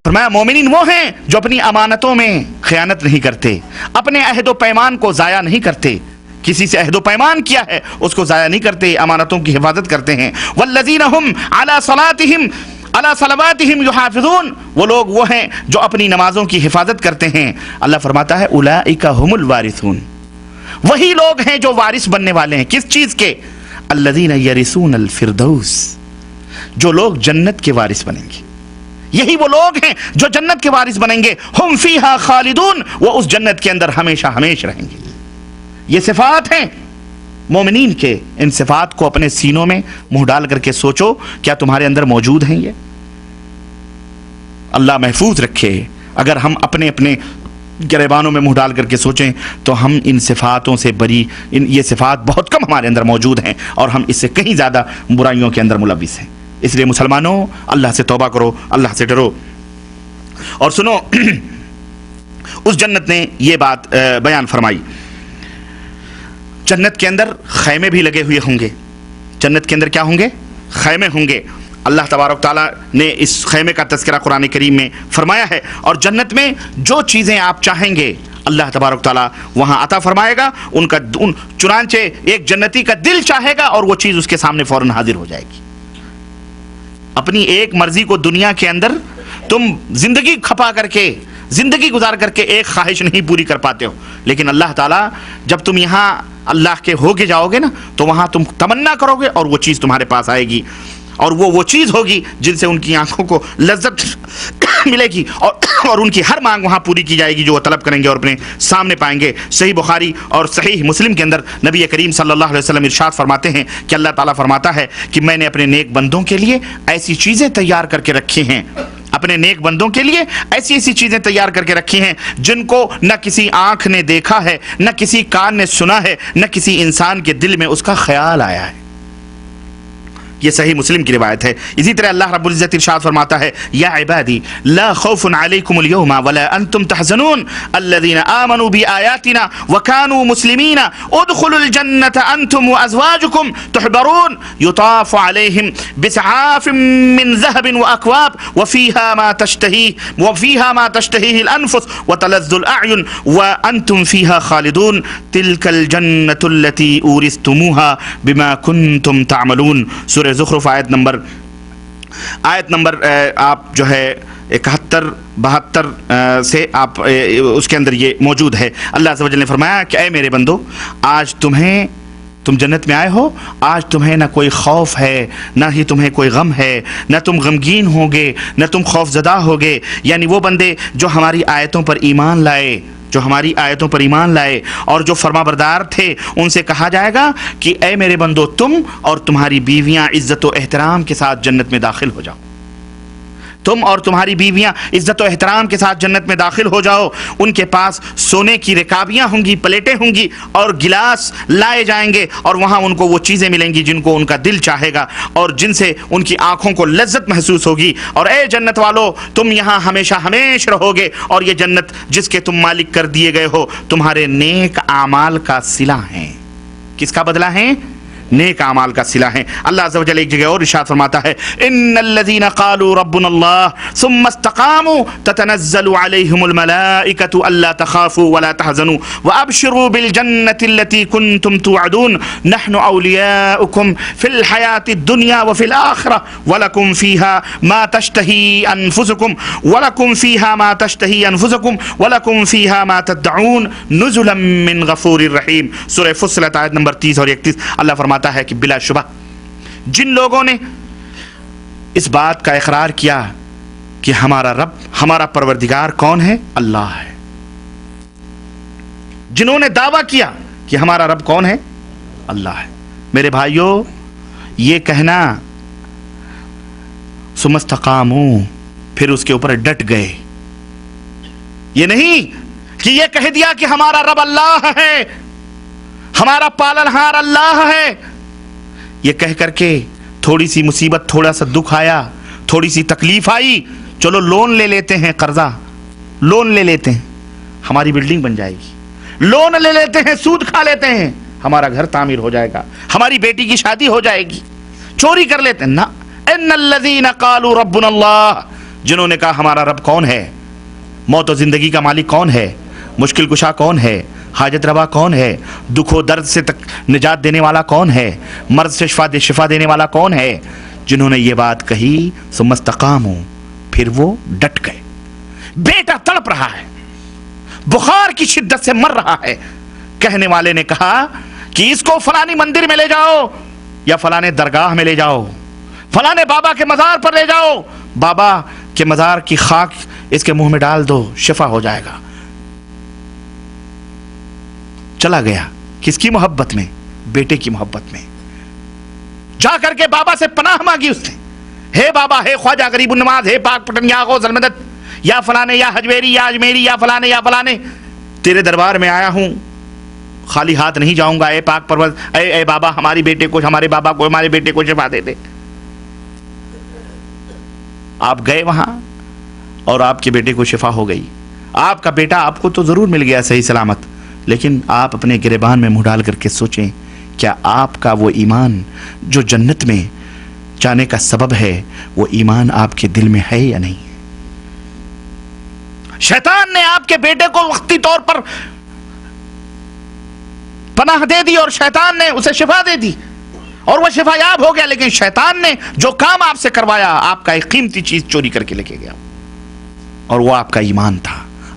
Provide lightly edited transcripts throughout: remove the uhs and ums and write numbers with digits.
فرمایا مومنین وہ ہیں جو اپنی امانتوں میں خیانت نہیں کرتے، اپنے عہد و پیمان کو ضائع نہیں کرتے، کسی سے عہد و پیمان کیا ہے اس کو ضائع نہیں کرتے، امانتوں کی حفاظت کرتے ہیں۔ والذین هم علی صلواتہم یحافظون، وہ لوگ وہ ہیں جو اپنی نمازوں کی حفاظت کرتے ہیں۔ اللہ فرماتا ہے اولئک هم الوارثون، وہی لوگ ہیں جو وارث بننے والے ہیں، کس چیز کے؟ الذین یرثون الفردوس، جو لوگ جنت کے وارث بنیں گے، یہی وہ لوگ ہیں جو جنت کے وارث بنیں گے۔ ہم فیہا خالدون، وہ اس جنت کے اندر ہمیشہ ہمیشہ رہیں گے۔ یہ صفات ہیں مومنین کے، ان صفات کو اپنے سینوں میں منہ ڈال کر کے سوچو، کیا تمہارے اندر موجود ہیں یہ؟ اللہ محفوظ رکھے، اگر ہم اپنے اپنے گریبانوں میں منہ ڈال کر کے سوچیں تو ہم ان صفاتوں سے بری، یہ صفات بہت کم ہمارے اندر موجود ہیں اور ہم اس سے کہیں زیادہ برائیوں کے اندر ملوث ہیں۔ اس لیے مسلمانوں اللہ سے توبہ کرو، اللہ سے ڈرو۔ اور سنو اس جنت نے یہ بات بیان فرمائی، جنت کے اندر خیمے بھی لگے ہوئے ہوں گے، جنت کے اندر کیا ہوں گے؟ خیمے ہوں گے۔ اللہ تبارک تعالیٰ نے اس خیمے کا تذکرہ قرآن کریم میں فرمایا ہے، اور جنت میں جو چیزیں آپ چاہیں گے اللہ تبارک تعالیٰ وہاں عطا فرمائے گا، چنانچہ ایک جنتی کا دل چاہے گا اور وہ چیز اس کے سامنے فوراً حاضر ہو جائے گی۔ اپنی ایک مرضی کو دنیا کے اندر تم زندگی کھپا کر کے، زندگی گزار کر کے ایک خواہش نہیں پوری کر پاتے ہو، لیکن اللہ تعالیٰ جب تم یہاں اللہ کے ہو کے جاؤ گے نا تو وہاں تم تمنا کرو گے اور وہ چیز تمہارے پاس آئے گی، اور وہ چیز ہوگی جن سے ان کی آنکھوں کو لذت ملے گی، اور ان کی ہر مانگ وہاں پوری کی جائے گی جو وہ طلب کریں گے اور اپنے سامنے پائیں گے۔ صحیح بخاری اور صحیح مسلم کے اندر نبی کریم صلی اللہ علیہ وسلم ارشاد فرماتے ہیں کہ اللہ تعالیٰ فرماتا ہے کہ میں نے اپنے نیک بندوں کے لیے ایسی چیزیں تیار کر کے رکھی ہیں، اپنے نیک بندوں کے لیے ایسی ایسی چیزیں تیار کر کے رکھی ہیں جن کو نہ کسی آنکھ نے دیکھا ہے، نہ کسی کان نے سنا ہے، نہ کسی انسان کے دل میں اس کا خیال آیا ہے۔ یہ صحیح مسلم کی روایت ہے۔ اسی طرح اللہ رب العزت ارشاد فرماتا ہے یا عبادی لا خوف علیکم اليوم ولا انتم تحزنون الذین آمنوا بآیاتنا وكانوا مسلمین ادخلوا الجنة انتم وازواجکم تحبرون یطاف علیہم بصحاف من ذهب واکواب وفیها ما تشتهیه الانفس وتلذ الاعین وانتم فیها خالدون تلك الجنة التي اورثتموها بما کنتم تعملون۔ سورہ زخرف آیت نمبر آپ جو ہے 71-72 سے آپ اس کے اندر یہ موجود ہے۔ اللہ عز و جل نے فرمایا کہ اے میرے بندو، آج تم جنت میں آئے ہو، آج تمہیں نہ کوئی خوف ہے، نہ ہی تمہیں کوئی غم ہے، نہ تم غمگین ہوگے، نہ تم خوف زدہ ہوگے۔ یعنی وہ بندے جو ہماری آیتوں پر ایمان لائے اور جو فرما بردار تھے، ان سے کہا جائے گا کہ اے میرے بندو، تم اور تمہاری بیویاں عزت و احترام کے ساتھ جنت میں داخل ہو جاؤ، تم اور تمہاری بیویاں عزت و احترام کے ساتھ جنت میں داخل ہو جاؤ۔ ان کے پاس سونے کی رکابیاں ہوں گی، پلیٹیں ہوں گی اور گلاس لائے جائیں گے، اور وہاں ان کو وہ چیزیں ملیں گی جن کو ان کا دل چاہے گا اور جن سے ان کی آنکھوں کو لذت محسوس ہوگی۔ اور اے جنت والو، تم یہاں ہمیشہ ہمیشہ رہو گے، اور یہ جنت جس کے تم مالک کر دیے گئے ہو تمہارے نیک اعمال کا صلہ ہے۔ کس کا بدلہ ہے؟ نیک اعمال کا صلہ ہے۔ اللہ عز و جل ایک جگہ اور ارشاد فرماتا ہے ان الذين قالوا ربنا الله ثم استقاموا تتنزل عليهم الملائكة الا تخافوا ولا تحزنوا وابشروا بالجنة التي كنتم توعدون نحن اولياؤكم في الحياة الدنيا وفي الآخرة ولكم فيها ما تشتهي انفسكم ولكم فيها ما تدعون نزلا من غفور رحيم۔ سورہ فصلت آیت نمبر 30 اور 31۔ اللہ فرماتا ہے کہ بلا شبہ جن لوگوں نے اس بات کا اقرار کیا کہ ہمارا رب، ہمارا پروردگار کون ہے؟ اللہ ہے، جنہوں نے دعویٰ کیا کہ ہمارا رب کون ہے؟ اللہ ہے، میرے بھائیوں یہ کہنا ثم استقاموا، پھر اس کے اوپر ڈٹ گئے، یہ نہیں کہ یہ کہہ دیا کہ ہمارا رب اللہ ہے، ہمارا پالنہار اللہ ہے، یہ کہہ کر کے تھوڑی سی مصیبت، تھوڑا سا دکھ آیا، تھوڑی سی تکلیف آئی، چلو لون لے لیتے ہیں، قرضہ لون لے لیتے ہیں، ہماری بلڈنگ بن جائے گی، لون لے لیتے ہیں، سود کھا لیتے ہیں، ہمارا گھر تعمیر ہو جائے گا، ہماری بیٹی کی شادی ہو جائے گی، چوری کر لیتے ہیں۔ نہ ان الذین قالوا ربنا اللہ، جنہوں نے کہا ہمارا رب کون ہے، موت و زندگی کا مالک کون ہے، مشکل کشا کون ہے، حاجت روا کون ہے، دکھ و درد سے نجات دینے والا کون ہے، مرض سے شفا دینے والا کون ہے، جنہوں نے یہ بات کہی ثم استقاموا، پھر وہ ڈٹ گئے. بیٹا تڑپ رہا ہے، بخار کی شدت سے مر رہا ہے، کہنے والے نے کہا کہ اس کو فلانی مندر میں لے جاؤ یا فلانے درگاہ میں لے جاؤ، فلانے بابا کے مزار پر لے جاؤ، بابا کے مزار کی خاک اس کے منہ میں ڈال دو، شفا ہو جائے گا. چلا گیا کس کی محبت میں؟ بیٹے کی محبت میں. جا کر کے بابا سے پناہ مانگی اس نے، ہے بابا، ہے خواجہ غریب النواز، ہے پاک پٹن یا غوث المدد یا فلانے یا حجویری یا اجمیری یا فلانے، تیرے دربار میں آیا ہوں، خالی ہاتھ نہیں جاؤں گا. اے پاک پرور، اے بابا، ہمارے بابا کو ہمارے بیٹے کو شفا دے دے. آپ گئے وہاں اور آپ کے بیٹے کو شفا ہو گئی. آپ کا بیٹا آپ کو تو ضرور مل گیا صحیح سلامت، لیکن آپ اپنے گریبان میں منہ ڈال کر کے سوچیں، کیا آپ کا وہ ایمان جو جنت میں جانے کا سبب ہے، وہ ایمان آپ کے دل میں ہے یا نہیں؟ شیطان نے آپ کے بیٹے کو وقتی طور پر پناہ دے دی اور شیطان نے اسے شفا دے دی اور وہ شفا یاب ہو گیا، لیکن شیطان نے جو کام آپ سے کروایا، آپ کا ایک قیمتی چیز چوری کر کے لے کے گیا، اور وہ آپ کا ایمان تھا.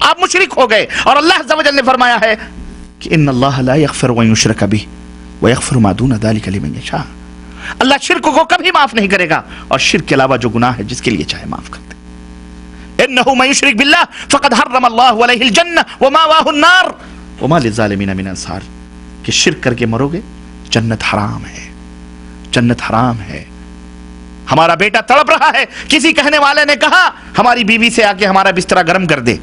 آپ مشرک ہو گئے، اور اللہ عز و جل نے فرمایا ہے کہ ان اللہ لا یغفر ان یشرک بہ ویغفر ما دون ذلک لمن یشاء. اللہ شرک کو کبھی معاف نہیں کرے گا، اور شرک کے علاوہ جو گناہ ہے جس کے لیے چاہے معاف کر دے. انہ من یشرک باللہ فقد حرم اللہ علیہ الجنہ ومأواہ النار وما للظالمین من انصار. کہ شرک کر کے مرو گے، جنت حرام ہے، جنت حرام ہے. ہمارا بیٹا تڑپ رہا ہے، کسی کہنے والے نے کہا ہماری بیوی سے آ کے ہمارا بستر گرم کر دے،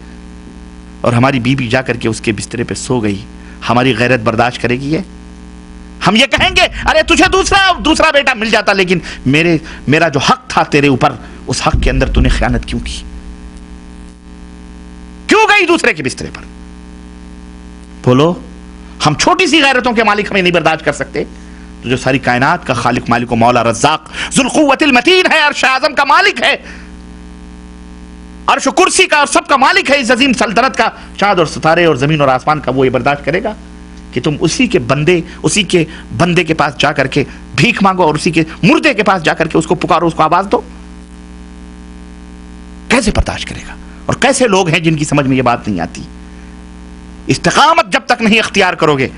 اور ہماری بیوی جا کر کے اس کے بسترے پہ سو گئی. ہماری غیرت برداشت کرے گی یہ؟ ہم یہ کہیں گے ارے تجھے دوسرا بیٹا مل جاتا، لیکن میرا جو حق تھا تیرے اوپر، اس حق کے اندر تو نے خیانت کیوں کی؟ کیوں گئی دوسرے کے بسترے پر؟ بولو، ہم چھوٹی سی غیرتوں کے مالک ہمیں نہیں برداشت کر سکتے، تو جو ساری کائنات کا خالق مالک و مولا رزاق ذوالقوت المتین ہے، عرش اعظم کا مالک ہے، عرش و کرسی کا اور سب کا مالک ہے، اس عظیم سلطنت کا، چاند اور ستارے اور زمین اور آسمان کا، وہ یہ برداشت کرے گا کہ تم اسی کے بندے کے پاس جا کر کے بھیک مانگو اور اسی کے مردے کے پاس جا کر کے اس کو پکارو، اس کو آواز دو؟ کیسے برداشت کرے گا؟ اور کیسے لوگ ہیں جن کی سمجھ میں یہ بات نہیں آتی؟ استقامت جب تک نہیں اختیار کرو گے،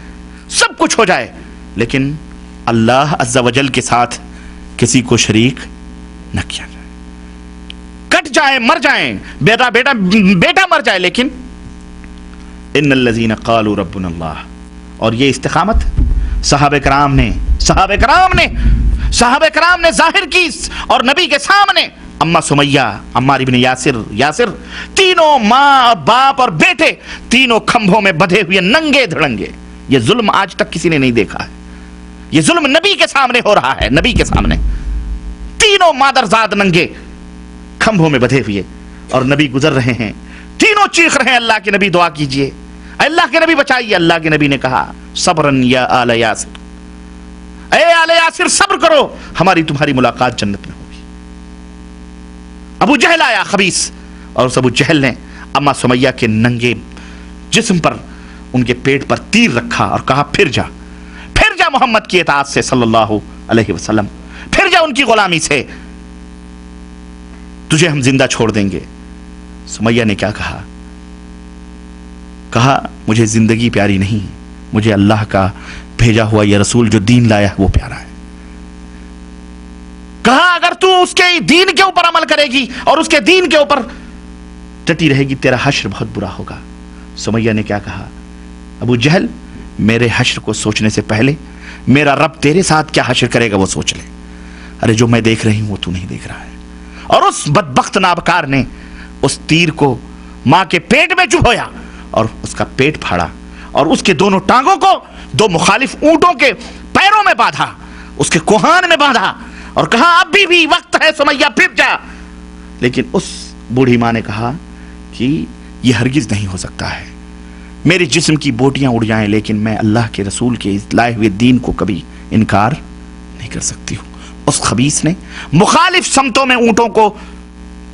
سب کچھ ہو جائے، لیکن اللہ عز و جل کے ساتھ کسی کو شریک نہ کیا جائے. کٹ جائیں، مر جائیں، بیٹا مر جائے، لیکن ان الذین قالوا ربنا اللہ. اور یہ استقامت صحابہ کرام نے ظاہر کی، اور نبی کے سامنے اما سمیہ، عمار ابن یاسر، تینوں ماں باپ اور بیٹے، تینوں کھمبوں میں بدھے ہوئے ننگے دھڑنگے. یہ ظلم آج تک کسی نے نہیں دیکھا ہے. یہ ظلم نبی کے سامنے ہو رہا ہے، نبی کے سامنے تینوں مادرزاد ننگے کھمبوں میں بدھے ہوئے، اور نبی گزر رہے ہیں، تینوں چیخ رہے ہیں اللہ کے نبی دعا کیجئے، اللہ کے نبی بچائیے. اللہ کے نبی نے کہا صبرن یا آل یاسر، اے آل یاسر صبر کرو، ہماری تمہاری ملاقات جنت میں ہوگی. ابو جہل آیا خبیث، اور اس ابو جہل نے اما سمیہ کے ننگے جسم پر، ان کے پیٹ پر تیر رکھا اور کہا پھر جا محمد کی اطاعت سے صلی اللہ علیہ وسلم، پھر جا ان کی غلامی سے، تجھے ہم زندہ چھوڑ دیں گے. سمیہ نے کیا کہا مجھے زندگی پیاری نہیں، مجھے اللہ کا بھیجا ہوا یہ رسول جو دین لایا وہ پیارا ہے. کہا اگر تو اس کے دین کے اوپر عمل کرے گی اور اس کے دین کے اوپر ٹٹی رہے گی، تیرا حشر بہت برا ہوگا. سمیہ نے کیا کہا؟ ابو جہل، میرے حشر کو سوچنے سے پہلے میرا رب تیرے ساتھ کیا حشر کرے گا وہ سوچ لے. ارے جو میں دیکھ رہی ہوں وہ تو نہیں دیکھ رہا ہے. اور اس بدبخت نابکار نے اس تیر کو ماں کے پیٹ میں چبھویا اور اس کا پیٹ پھاڑا، اور اس کے دونوں ٹانگوں کو دو مخالف اونٹوں کے پیروں میں باندھا، اس کے کوہان میں باندھا، اور کہا اب بھی وقت ہے سمیہ پھر جا. لیکن اس بوڑھی ماں نے کہا کہ یہ ہرگز نہیں ہو سکتا ہے، میرے جسم کی بوٹیاں اڑ جائیں لیکن میں اللہ کے رسول کے لائے ہوئے دین کو کبھی انکار نہیں کر سکتی ہوں. اس خبیث نے مخالف سمتوں میں اونٹوں کو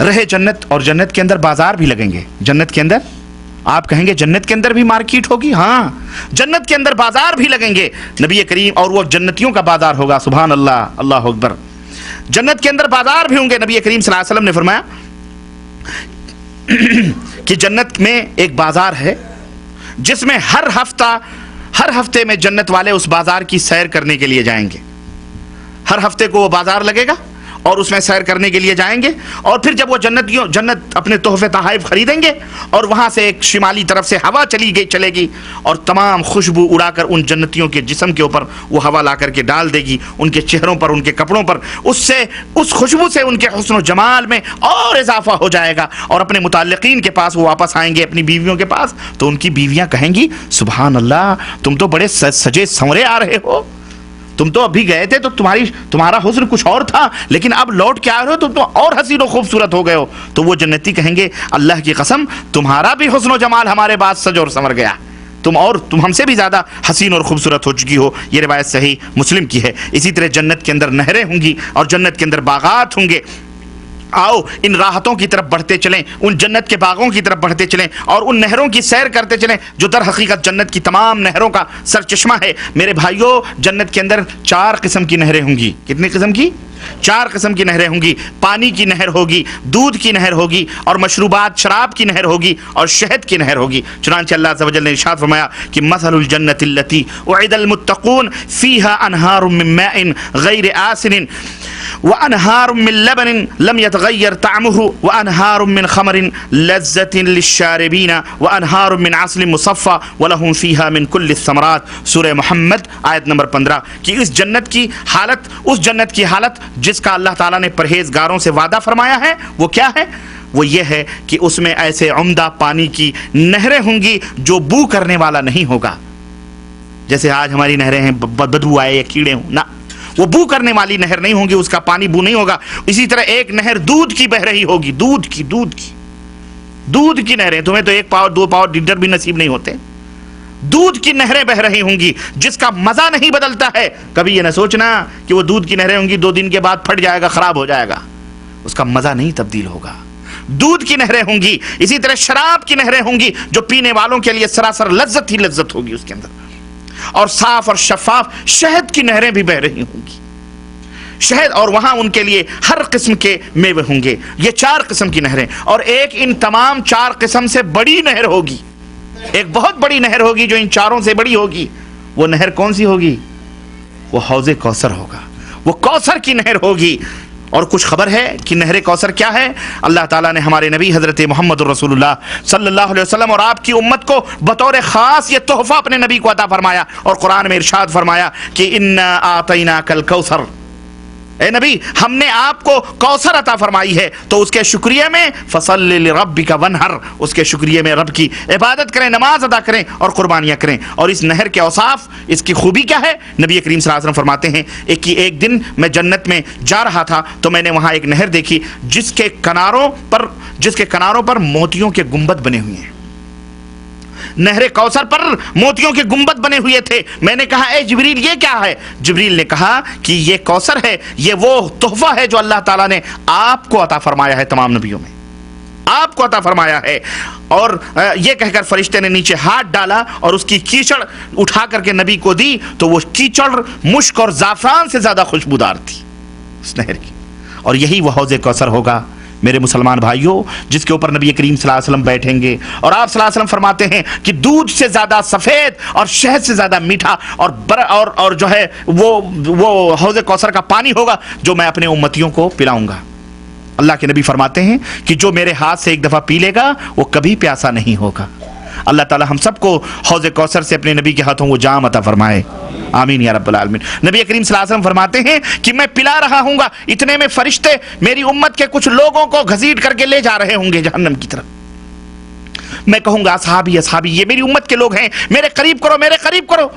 رہے جنت، اور جنت کے اندر بازار بھی لگیں گے. جنت کے اندر آپ کہیں گے جنت کے اندر بھی مارکیٹ ہوگی؟ ہاں، جنت کے اندر بازار بھی لگیں گے نبی کریم، اور وہ جنتیوں کا بازار ہوگا. سبحان اللہ، اللہ اکبر. جنت کے اندر بازار بھی ہوں گے. نبی کریم صلی اللہ علیہ وسلم نے فرمایا کہ جنت میں ایک بازار ہے جس میں ہر ہفتے میں جنت والے اس بازار کی سیر کرنے کے لیے جائیں گے. ہر ہفتے کو وہ بازار لگے گا اور اس میں سیر کرنے کے لیے جائیں گے. اور پھر جب وہ جنت اپنے تحفے تحائف خریدیں گے اور وہاں سے ایک شمالی طرف سے ہوا چلے گی اور تمام خوشبو اڑا کر ان جنتیوں کے جسم کے اوپر وہ ہوا لا کر کے ڈال دے گی، ان کے چہروں پر، ان کے کپڑوں پر. اس خوشبو سے ان کے حسن و جمال میں اور اضافہ ہو جائے گا. اور اپنے متعلقین کے پاس وہ واپس آئیں گے، اپنی بیویوں کے پاس، تو ان کی بیویاں کہیں گی سبحان اللہ، تم تو بڑے سجے سنورے آ رہے ہو، تم تو ابھی گئے تھے تو تمہارا حسن کچھ اور تھا، لیکن اب لوٹ کے آ رہے ہو تو تم اور حسین و خوبصورت ہو گئے ہو. تو وہ جنتی کہیں گے اللہ کی قسم تمہارا بھی حسن و جمال ہمارے بعد سج اور سنور گیا، تم ہم سے بھی زیادہ حسین اور خوبصورت ہو چکی ہو. یہ روایت صحیح مسلم کی ہے. اسی طرح جنت کے اندر نہریں ہوں گی اور جنت کے اندر باغات ہوں گے. آؤ ان راحتوں کی طرف بڑھتے چلیں، ان جنت کے باغوں کی طرف بڑھتے چلیں اور ان نہروں کی سیر کرتے چلیں جو در حقیقت جنت کی تمام نہروں کا سرچشمہ ہے. میرے بھائیوں، جنت کے اندر 4 قسم کی نہریں ہوں گی. کتنی قسم کی؟ 4 قسم کی نہریں ہوں گی. پانی کی نہر ہوگی، دودھ کی نہر ہوگی، اور مشروبات شراب کی نہر ہوگی، اور شہد کی نہر ہوگی. چنانچہ اللہ عز و جل نے ارشاد فرمایا کہ مثل الجنت التي وعد المتقون فيها انہار من ماء غیر آسن وانہار من لبن لم يتغیر طعمه وانہار من خمر لذة للشاربین وانہار من عسل مصفى ولهم فيها من كل الثمرات. سورہ محمد آیت نمبر 15. کہ اس جنت کی حالت جس کا اللہ تعالیٰ نے پرہیزگاروں سے وعدہ فرمایا ہے وہ کیا ہے؟ وہ یہ ہے کہ اس میں ایسے عمدہ پانی کی نہریں ہوں گی جو بو کرنے والا نہیں ہوگا. جیسے آج ہماری نہریں ہیں بدبو آئے یا کیڑے ہوں، نہ، وہ بو کرنے والی نہر نہیں ہوگی، اس کا پانی بو نہیں ہوگا. اسی طرح ایک نہر دودھ کی بہ رہی ہوگی. دودھ کی نہریں، تمہیں تو 1 پاؤ 2 پاؤ لیٹر بھی نصیب نہیں ہوتے. دودھ کی نہریں بہ رہی ہوں گی جس کا مزہ نہیں بدلتا ہے. کبھی یہ نہ سوچنا کہ وہ دودھ کی نہریں ہوں گی 2 دن کے بعد پھٹ جائے گا، خراب ہو جائے گا، اس کا مزہ نہیں تبدیل ہوگا. دودھ کی نہریں ہوں گی. اسی طرح شراب کی نہریں ہوں گی جو پینے والوں کے لیے سراسر لذت ہی لذت ہوگی اس کے اندر. اور صاف اور شفاف شہد کی نہریں بھی بہ رہی ہوں گی. شہد، اور وہاں ان کے لیے ہر قسم کے میوے ہوں گے. یہ 4 قسم کی نہریں. اور ایک ان تمام 4 قسم سے بڑی نہر ہوگی، ایک بہت بڑی نہر ہوگی جو ان 4 سے بڑی ہوگی. وہ نہر کون سی ہوگی؟ وہ حوض کوثر ہوگا. وہ کوثر کی نہر ہوگی. اور کچھ خبر ہے کہ نہر کوثر کیا ہے؟ اللہ تعالیٰ نے ہمارے نبی حضرت محمد الرسول اللہ صلی اللہ علیہ وسلم اور آپ کی امت کو بطور خاص یہ تحفہ اپنے نبی کو عطا فرمایا، اور قرآن میں ارشاد فرمایا کہ انا اعطیناک الکوثر. اے نبی، ہم نے آپ کو کوثر عطا فرمائی ہے، تو اس کے شکریہ میں فصل لربک وانحر، اس کے شکریہ میں رب کی عبادت کریں، نماز ادا کریں اور قربانیاں کریں. اور اس نہر کے اوصاف، اس کی خوبی کیا ہے؟ نبی کریم صلی اللہ علیہ وسلم فرماتے ہیں ایک دن میں جنت میں جا رہا تھا تو میں نے وہاں ایک نہر دیکھی جس کے کناروں پر موتیوں کے گنبد بنے ہوئے ہیں. نہر کوثر پر موتیوں کے گنبد بنے ہوئے تھے. میں نے کہا اے جبریل یہ کیا ہے؟ جبریل نے کہا کہ یہ کوثر ہے، یہ وہ تحفہ ہے جو اللہ تعالیٰ نے آپ کو عطا فرمایا ہے، تمام نبیوں میں آپ کو عطا فرمایا ہے. اور یہ کہہ کر فرشتے نے نیچے ہاتھ ڈالا اور اس کی کیچڑ اٹھا کر کے نبی کو دی تو وہ کیچڑ مشک اور زعفران سے زیادہ خوشبودار تھی اس نہر کی. اور یہی وہ حوض کوثر ہوگا میرے مسلمان بھائیوں، جس کے اوپر نبی کریم صلی اللہ علیہ وسلم بیٹھیں گے. اور آپ صلی اللہ علیہ وسلم فرماتے ہیں کہ دودھ سے زیادہ سفید اور شہد سے زیادہ میٹھا اور جو ہے وہ حوض کوثر کا پانی ہوگا جو میں اپنے امتیوں کو پلاؤں گا. اللہ کے نبی فرماتے ہیں کہ جو میرے ہاتھ سے ایک دفعہ پی لے گا وہ کبھی پیاسا نہیں ہوگا. اللہ تعالی ہم سب کو حوض کوثر سے اپنے نبی کے ہاتھوں وہ جام عطا فرمائے. آمین یا رب العالمین. نبی کریم صلی اللہ علیہ وسلم فرماتے ہیں کہ میں پلا رہا ہوں گا، اتنے میں فرشتے میری امت کے کچھ لوگوں کو گھسیٹ کر کے لے جا رہے ہوں گے جہنم کی طرف. میں کہوں گا اصحابی اصحابی، یہ میری امت کے لوگ ہیں، میرے قریب کرو میرے قریب کرو.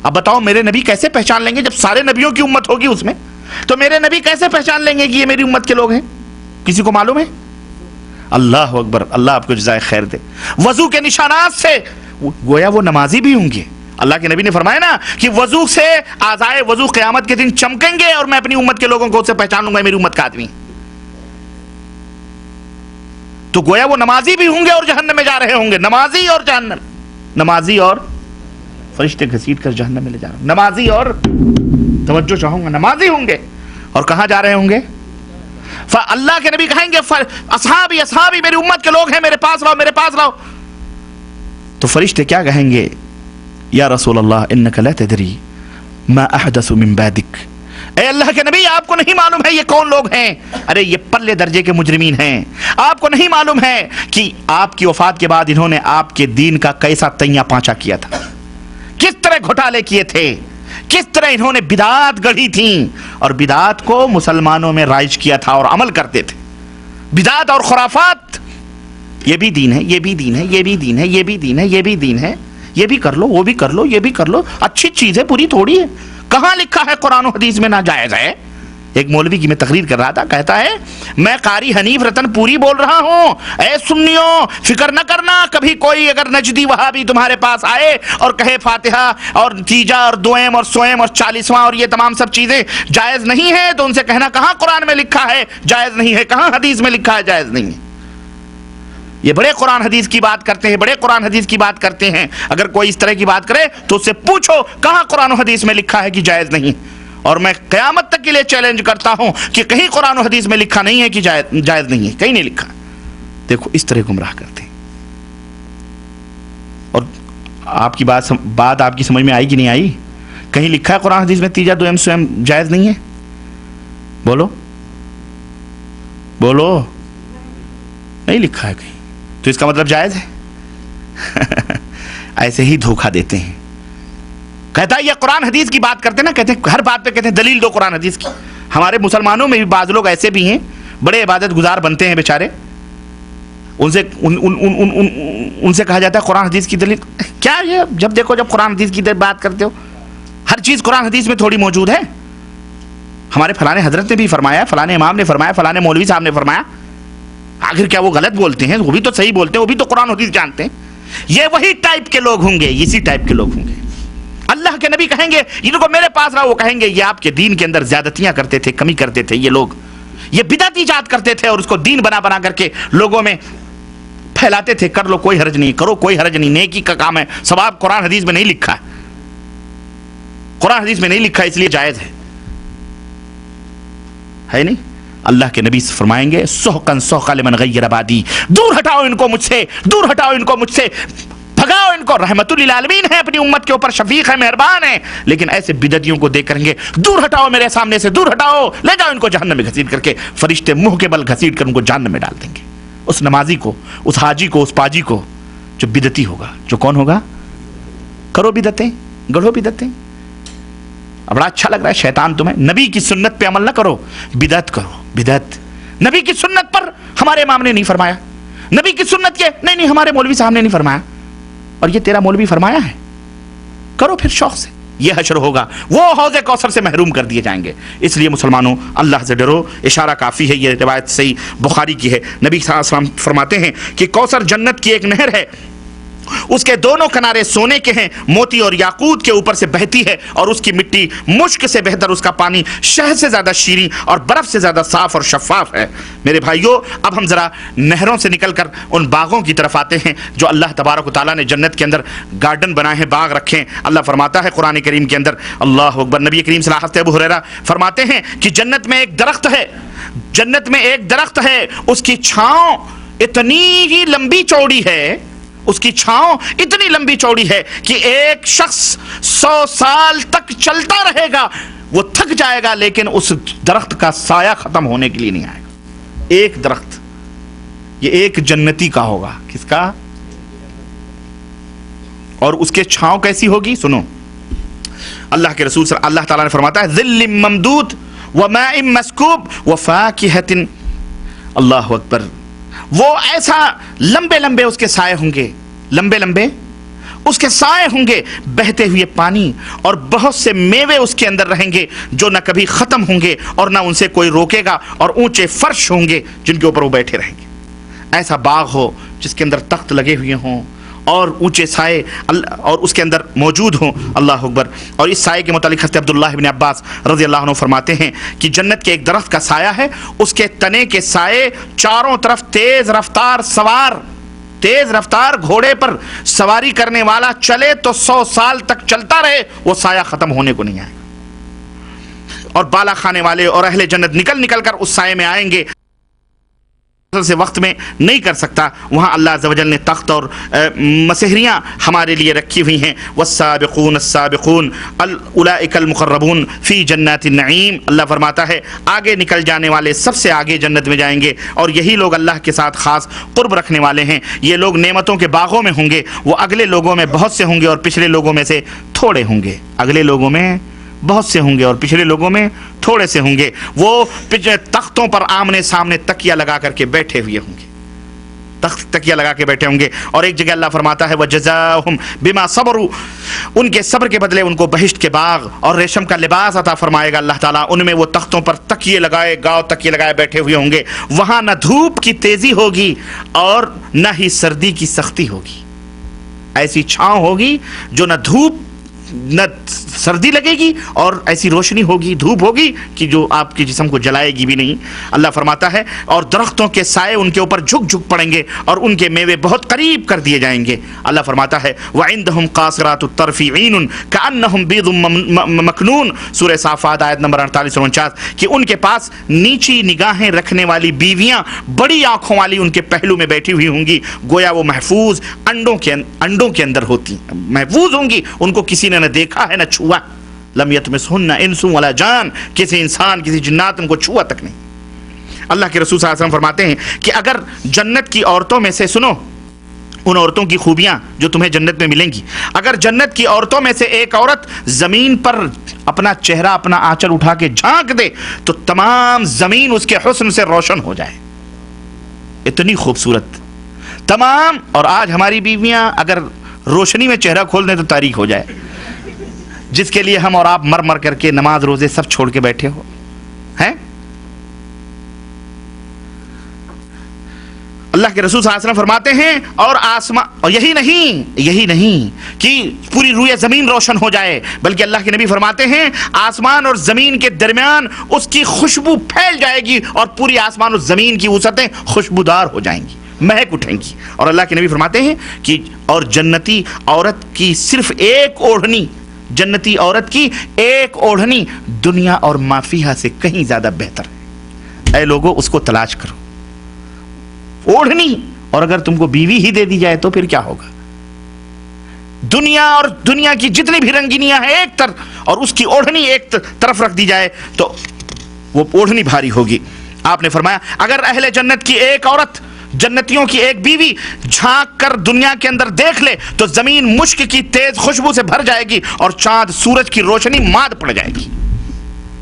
اب بتاؤ میرے نبی کیسے پہچان لیں گے؟ جب سارے نبیوں کی امت ہوگی اس میں، تو میرے نبی کیسے پہچان لیں گے کہ یہ میری امت کے لوگ ہیں؟ کسی کو معلوم ہے؟ اللہ اکبر، اللہ آپ کو جزائے خیر دے. وضو کے نشانات سے گویا وہ نمازی بھی ہوں گے. اللہ کے نبی نے فرمایا نا کہ وضو سے اعضائے وضو قیامت کے دن چمکیں گے اور میں اپنی امت کے لوگوں کو اس سے پہچانوں گا میری امت کا آدمی. تو گویا وہ نمازی بھی ہوں گے اور جہنم میں جا رہے ہوں گے. نمازی اور جہنم, نمازی اور فرشتے گھسیٹ کر جہنم میں لے جا رہے ہیں. نمازی اور, توجہ چاہوں گا, نمازی ہوں گے اور کہاں جا رہے ہوں گے؟ اللہ کے نبی کہیں گے اصحابی اصحابی, میری امت کے لوگ ہیں, میرے پاس رہو میرے پاس رہو. تو فرشتے کیا کہیں گے؟ یا رسول اللہ انک لا تدری ما احدث من بعدک, اے اللہ کے نبی آپ کو نہیں معلوم ہے یہ کون لوگ ہیں؟ ارے یہ پلے درجے کے مجرمین ہیں. آپ کو نہیں معلوم ہے کہ آپ کی وفات کے بعد انہوں نے آپ کے دین کا کیسا تیاں پانچا کیا تھا, کس طرح گھوٹالے کیے تھے, کس طرح انہوں نے بدعات گڑھی تھیں اور بدعات کو مسلمانوں میں رائج کیا تھا اور عمل کرتے تھے. بدعات اور خرافات, یہ بھی دین ہے, یہ بھی دین ہے, یہ بھی دین ہے, یہ بھی دین ہے, یہ بھی دین ہے, یہ بھی کر لو, وہ بھی کر لو, یہ بھی کر لو. اچھی چیز ہے, بری تھوڑی ہے. کہاں لکھا ہے قرآن و حدیث میں ناجائز ہے؟ ایک مولوی کی میں تقریر کر رہا تھا, کہتا ہے میں قاری حنیف رتن پوری بول رہا ہوں, اے سنیوں فکر نہ کرنا, کبھی کوئی اگر نجدی وہابی تمہارے پاس آئے اور کہے فاتحہ اور تیجا اور دوئم اور سوئم اور 40واں اور یہ تمام سب چیزیں جائز نہیں ہیں, تو ان سے کہنا کہاں قرآن میں لکھا ہے جائز نہیں ہے, کہاں حدیث میں لکھا ہے جائز نہیں ہے. یہ بڑے قرآن حدیث کی بات کرتے ہیں, بڑے قرآن حدیث کی بات کرتے ہیں. اگر کوئی اس طرح کی بات کرے تو اس سے پوچھو کہاں قرآن و حدیث میں لکھا ہے کہ جائز نہیں. اور میں قیامت تک کے لیے چیلنج کرتا ہوں کہ کہیں قرآن و حدیث میں لکھا نہیں ہے کہ جائز نہیں ہے, کہیں نہیں لکھا. دیکھو اس طرح گمراہ کرتے ہیں. اور آپ کی بات آپ کی سمجھ میں آئی کہ نہیں آئی؟ کہیں لکھا ہے قرآن حدیث میں تیجا دوئم سوئم جائز نہیں ہے؟ بولو بولو, نہیں لکھا ہے کہیں, تو اس کا مطلب جائز ہے؟ ایسے ہی دھوکہ دیتے ہیں. کہتا ہے یہ قرآن حدیث کی بات کرتے ہیں نا, کہتے ہیں ہر بات پہ کہتے ہیں دلیل دو قرآن حدیث کی. ہمارے مسلمانوں میں بھی بعض لوگ ایسے بھی ہیں, بڑے عبادت گزار بنتے ہیں بیچارے, ان سے کہا جاتا ہے قرآن حدیث کی دلیل کیا؟ یہ جب دیکھو جب قرآن حدیث کی بات کرتے ہو, ہر چیز قرآن حدیث میں تھوڑی موجود ہے. ہمارے فلانے حضرت نے بھی فرمایا, فلانے امام نے فرمایا, فلانے مولوی صاحب نے فرمایا. آخر کیا وہ غلط بولتے ہیں؟ وہ بھی تو صحیح بولتے ہیں, وہ بھی تو قرآن حدیث جانتے ہیں. یہ وہی ٹائپ کے لوگ ہوں گے, اسی ٹائپ کے لوگ ہوں گے. اللہ کے نبی کہیں گے ان کو میرے پاس رہو, وہ کہیں گے یہ آپ کے دین کے اندر زیادتیاں کرتے تھے, کمی کرتے تھے, یہ لوگ یہ بدعت ایجاد کرتے تھے اور اس کو دین بنا بنا کر کے لوگوں میں پھیلاتے تھے. کر لو کوئی حرج نہیں, کرو کوئی حرج نہیں, نیکی کا کام ہے. ثواب قرآن حدیث میں نہیں لکھا ہے, قرآن حدیث میں نہیں لکھا اس لیے جائز ہے نہیں. اللہ کے نبی فرمائیں گے سحقن سحقا لمن غیر بادی, دور ہٹاؤ ان کو مجھ سے, دور ہٹاؤ ان کو مجھ سے, بھگاؤ ان کو. رحمت للعالمین ہے, اپنی امت کے اوپر شفیق ہے, مہربان ہے, لیکن ایسے بدعتیوں کو دیکھ کریں گے دور ہٹاؤ میرے سامنے سے, دور ہٹاؤ, لے جاؤ ان کو جہنم میں گھسیٹ کر کے. فرشتے منہ کے بل گھسیٹ کر ان کو جہنم میں ڈال دیں گے. اس نمازی کو, اس حاجی کو, اس پاجی کو جو بدعتی ہوگا. جو کون ہوگا؟ کرو بدعتیں, گڑھو بدعتیں. بڑا اچھا لگ رہا ہے شیطان تمہیں, نبی کی سنت پہ عمل نہ کرو, بدعت کرو. بدعت نبی کی سنت پر ہمارے امام نے نہیں فرمایا, نبی کی سنت کے نہیں ہمارے مولوی صاحب نے نہیں فرمایا, اور یہ تیرا مولوی فرمایا ہے, کرو پھر شوق سے. یہ حشر ہوگا, وہ حوض کوثر سے محروم کر دیے جائیں گے. اس لیے مسلمانوں اللہ سے ڈرو. اشارہ کافی ہے, یہ روایت صحیح بخاری کی ہے. نبی صلی اللہ علیہ وسلم فرماتے ہیں کہ کوثر جنت کی ایک نہر ہے, اس کے دونوں کنارے سونے کے ہیں, موتی اور یاقوت کے اوپر سے بہتی ہے, اور اس کی مٹی مشک سے بہتر, اس کا پانی شہد سے زیادہ شیریں اور برف سے زیادہ صاف اور شفاف ہے. میرے بھائیوں, اب ہم ذرا نہروں سے نکل کر ان باغوں کی طرف آتے ہیں جو اللہ تبارک و تعالیٰ نے جنت کے اندر گارڈن بنائے ہیں, باغ رکھے ہیں. اللہ فرماتا ہے قرآن کریم کے اندر, اللہ اکبر, نبی کریم صلی اللہ علیہ وسلم ابو ہریرہ فرماتے ہیں کہ جنت میں ایک درخت ہے, جنت میں ایک درخت ہے, اس کی چھاؤں اتنی ہی لمبی چوڑی ہے, اس کی چھاؤں اتنی لمبی چوڑی ہے کہ ایک شخص 100 سال تک چلتا رہے گا, وہ تھک جائے گا, لیکن اس درخت کا سایہ ختم ہونے کے لیے نہیں آئے گا. ایک درخت, یہ ایک جنتی کا ہوگا. کس کا؟ اور اس کے چھاؤں کیسی ہوگی؟ سنو, اللہ کے رسول اللہ تعالیٰ نے فرماتا ہے ظل ممدود وماء مسکوب وفاکہۃ. اللہ اکبر, وہ ایسا لمبے لمبے اس کے سائے ہوں گے, لمبے لمبے اس کے سائے ہوں گے, بہتے ہوئے پانی, اور بہت سے میوے اس کے اندر رہیں گے جو نہ کبھی ختم ہوں گے اور نہ ان سے کوئی روکے گا, اور اونچے فرش ہوں گے جن کے اوپر وہ بیٹھے رہیں گے. ایسا باغ ہو جس کے اندر تخت لگے ہوئے ہوں, اور اونچے سائے اور اس کے اندر موجود ہوں. اللہ اکبر. اور اس سائے کے متعلق حضرت عبداللہ بن عباس رضی اللہ عنہ فرماتے ہیں کہ جنت کے ایک درخت کا سایہ ہے, اس کے تنے کے سائے چاروں طرف تیز رفتار گھوڑے پر سواری کرنے والا چلے تو 100 سال تک چلتا رہے, وہ سایہ ختم ہونے کو نہیں آئے. اور بالا کھانے والے اور اہل جنت نکل کر اس سائے میں آئیں گے سے وقت میں نہیں کر سکتا. وہاں اللہ عز و جل نے تخت اور مسہریاں ہمارے لیے رکھی ہوئی ہیں. والسابقون السابقون اولئک المقربون فی جنات النعیم. اللہ فرماتا ہے آگے نکل جانے والے سب سے آگے جنت میں جائیں گے, اور یہی لوگ اللہ کے ساتھ خاص قرب رکھنے والے ہیں. یہ لوگ نعمتوں کے باغوں میں ہوں گے, وہ اگلے لوگوں میں بہت سے ہوں گے اور پچھلے لوگوں میں سے تھوڑے ہوں گے. اگلے لوگوں میں بہت سے ہوں گے اور پچھلے لوگوں میں تھوڑے سے ہوں گے. وہ تختوں پر آمنے سامنے تکیہ لگا کر کے بیٹھے ہوئے ہوں گے, تکیہ لگا کے بیٹھے ہوں گے. اور ایک جگہ اللہ فرماتا ہے وَجَزَاهُمْ بِمَا صَبَرُوا, ان کے صبر کے بدلے ان کو بہشت کے باغ اور ریشم کا لباس عطا فرمائے گا اللہ تعالیٰ. ان میں وہ تختوں پر تکیے لگائے بیٹھے ہوئے ہوں گے. وہاں نہ دھوپ کی تیزی ہوگی اور نہ ہی سردی کی سختی ہوگی. ایسی چھاؤں ہوگی جو نہ سردی لگے گی اور ایسی روشنی ہوگی, دھوپ ہوگی کہ جو آپ کے جسم کو جلائے گی بھی نہیں. اللہ فرماتا ہے اور درختوں کے سائے ان کے اوپر جھک پڑیں گے اور ان کے میوے بہت قریب کر دیے جائیں گے. اللہ فرماتا ہے وَعِندَهُمْ قَاصِرَاتُ الطَّرْفِ عِينٌ كَأَنَّهُمْ بِيضٌ مَكْنُونٌ. سورہ صافات آیت نمبر 48 اور 49 کہ ان کے پاس نیچی نگاہیں رکھنے والی بیویاں بڑی آنکھوں والی ان کے پہلو میں بیٹھی ہوئی ہوں گی, گویا وہ محفوظ انڈوں کے اندر ہوتی, محفوظ ہوں گی. ان کو کسی نے نہ دیکھا ہے نہ چھوا. لم یطمثہن انس ولا جان, کسی انسان کسی جنات ان کو چھوا تک نہیں. اللہ کے رسول صلی اللہ علیہ وسلم فرماتے ہیں کہ اگر جنت کی عورتوں میں سے, سنو ان عورتوں کی خوبیاں جو تمہیں جنت میں ملیں گی, اگر جنت کی عورتوں میں سے ایک عورت زمین پر اپنا چہرہ اپنا آنچل اٹھا کے جھانک دے تو تمام زمین اس کے حسن سے روشن ہو جائے. اتنی خوبصورت تمام. اور آج ہماری بیویاں اگر روشنی میں چہرہ کھول دیں تو تاریک ہو جائے, جس کے لیے ہم اور آپ مر کر کے نماز روزے سب چھوڑ کے بیٹھے ہو ہیں. اللہ کے رسول صلی اللہ علیہ وسلم فرماتے ہیں اور آسمان, اور یہی نہیں کہ پوری روئے زمین روشن ہو جائے, بلکہ اللہ کے نبی فرماتے ہیں آسمان اور زمین کے درمیان اس کی خوشبو پھیل جائے گی اور پوری آسمان اور زمین کی وسعتیں خوشبودار ہو جائیں گی, مہک اٹھیں گی. اور اللہ کے نبی فرماتے ہیں کہ اور جنتی عورت کی صرف ایک اوڑھنی, جنتی عورت کی ایک اوڑھنی دنیا اور ما فیہا سے کہیں زیادہ بہتر ہے. اے لوگوں اس کو تلاش کرو, اوڑھنی. اور اگر تم کو بیوی ہی دے دی جائے تو پھر کیا ہوگا؟ دنیا اور دنیا کی جتنی بھی رنگینیاں ہیں ایک طرف, اور اس کی اوڑھنی ایک طرف رکھ دی جائے تو وہ اوڑھنی بھاری ہوگی. آپ نے فرمایا اگر اہل جنت کی ایک عورت, جنتیوں کی ایک بیوی جھانک کر دنیا کے اندر دیکھ لے تو زمین مشک کی تیز خوشبو سے بھر جائے گی اور چاند سورج کی روشنی ماد پڑ جائے گی,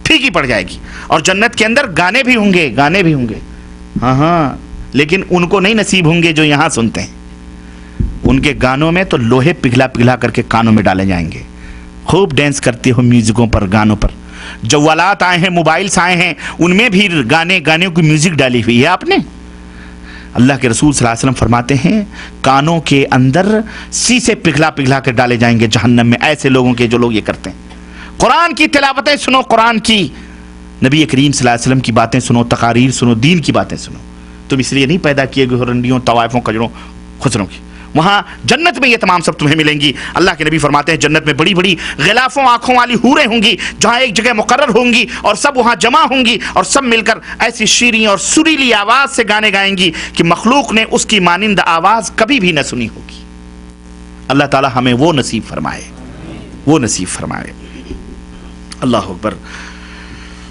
پھیکی پڑ جائے گی. اور جنت کے اندر گانے بھی ہوں گے, ہاں, لیکن ان کو نہیں نصیب ہوں گے جو یہاں سنتے ہیں. ان کے گانوں میں تو لوہے پگھلا کر کے کانوں میں ڈالے جائیں گے. خوب ڈانس کرتے ہو میوزکوں پر, گانوں پر. جوالات آئے ہیں, موبائلز آئے ہیں, ان میں بھی گانے کی میوزک ڈالی ہوئی ہے آپ نے. اللہ کے رسول صلی اللہ علیہ وسلم فرماتے ہیں کانوں کے اندر سیسے پگھلا کے ڈالے جائیں گے جہنم میں, ایسے لوگوں کے جو لوگ یہ کرتے ہیں. قرآن کی تلاوتیں سنو, قرآن کی, نبی کریم صلی اللہ علیہ وسلم کی باتیں سنو, تقاریر سنو, دین کی باتیں سنو. تم اس لیے نہیں پیدا کیے گئے رنڈیوں, طوائفوں, کجروں, خسروں کی. وہاں جنت میں یہ تمام سب تمہیں ملیں گی. اللہ کے نبی فرماتے ہیں جنت میں بڑی بڑی غلافوں آنکھوں والی حوریں ہوں گی جہاں ایک جگہ مقرر ہوں گی اور سب وہاں جمع ہوں گی اور سب مل کر ایسی شیریں اور سریلی آواز سے گانے گائیں گی کہ مخلوق نے اس کی مانند آواز کبھی بھی نہ سنی ہوگی. اللہ تعالی ہمیں وہ نصیب فرمائے. اللہ اکبر,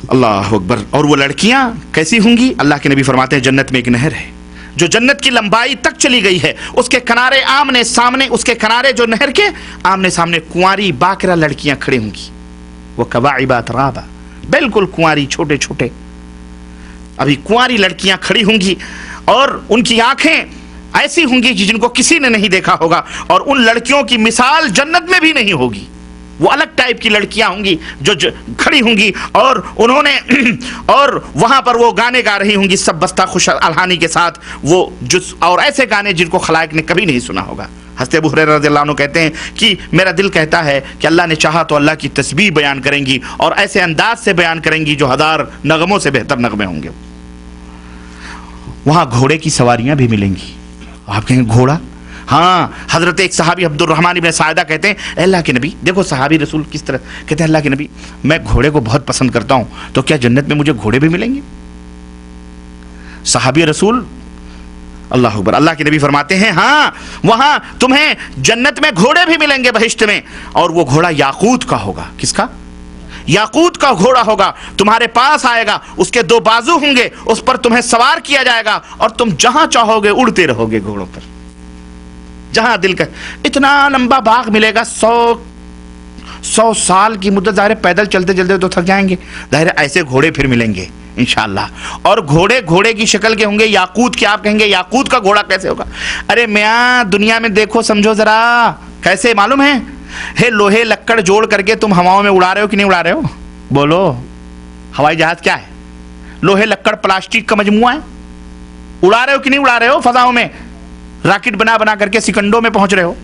اللہ اکبر. اور وہ لڑکیاں کیسی ہوں گی؟ اللہ کے نبی فرماتے ہیں جنت میں ایک نہر ہے جو جنت کی لمبائی تک چلی گئی ہے, اس کے کنارے آمنے سامنے, اس کے کنارے جو نہر کے آمنے سامنے کنواری باکرہ لڑکیاں کھڑی ہوں گی. وہ کواعب اترابا, بالکل کنواری, چھوٹے چھوٹے ابھی کنواری لڑکیاں کھڑی ہوں گی اور ان کی آنکھیں ایسی ہوں گی جن کو کسی نے نہیں دیکھا ہوگا, اور ان لڑکیوں کی مثال جنت میں بھی نہیں ہوگی. وہ الگ ٹائپ کی لڑکیاں ہوں گی جو کھڑی ہوں گی اور انہوں نے اور وہاں پر وہ گانے گا رہی ہوں گی سب بستہ خوش الحانی کے ساتھ، وہ اور ایسے گانے جن کو خلائق نے کبھی نہیں سنا ہوگا۔ حضرت ابو ہریرہ رضی اللہ عنہ کہتے ہیں کہ میرا دل کہتا ہے کہ اللہ نے چاہا تو اللہ کی تسبیح بیان کریں گی اور ایسے انداز سے بیان کریں گی جو 1000 نغموں سے بہتر نغمے ہوں گے۔ وہاں گھوڑے کی سواریاں بھی ملیں گی۔ آپ کہیں گے گھوڑا؟ ہاں، حضرت ایک صحابی عبد الرحمن ابن سعدہ کہتے ہیں اے اللہ کے نبی، دیکھو صحابی رسول کس طرح کہتے ہیں، اللہ کے نبی میں گھوڑے کو بہت پسند کرتا ہوں، تو کیا جنت میں مجھے گھوڑے بھی ملیں گے؟ صحابی رسول، اللہ اکبر، اللہ کے نبی فرماتے ہیں ہاں، وہاں تمہیں جنت میں گھوڑے بھی ملیں گے بہشت میں، اور وہ گھوڑا یاقوت کا ہوگا۔ کس کا؟ یاقوت کا گھوڑا ہوگا، تمہارے پاس آئے گا، اس کے 2 بازو ہوں گے، اس پر تمہیں سوار کیا جائے گا اور تم جہاں چاہو گے اڑتے رہو گے گھوڑوں پر، جہاں دل کا۔ اتنا لمبا باغ ملے گا، 100 سال کی مدت، ظاہر پیدل چلتے چلتے تو تھک جائیں گے، ظاہر ایسے گھوڑے پھر ملیں گے انشاءاللہ، اور گھوڑے کی شکل کے ہوں گے یاقوت کے۔ آپ کہیں گے یاقوت کا گھوڑا کیسے ہوگا؟ ارے میاں دنیا میں دیکھو سمجھو ذرا، کیسے معلوم ہے؟ لوہے لکڑ جوڑ کر کے تم ہواؤں میں اڑا رہے ہو کہ نہیں اڑا رہے ہو؟ بولو، ہوائی جہاز کیا ہے؟ لوہے لکڑ پلاسٹک کا مجموعہ ہے، اڑا رہے ہو کہ نہیں اڑا رہے ہو؟ فضاؤں میں راکٹ بنا بنا کر کے سکنڈوں میں پہنچ رہے ہو۔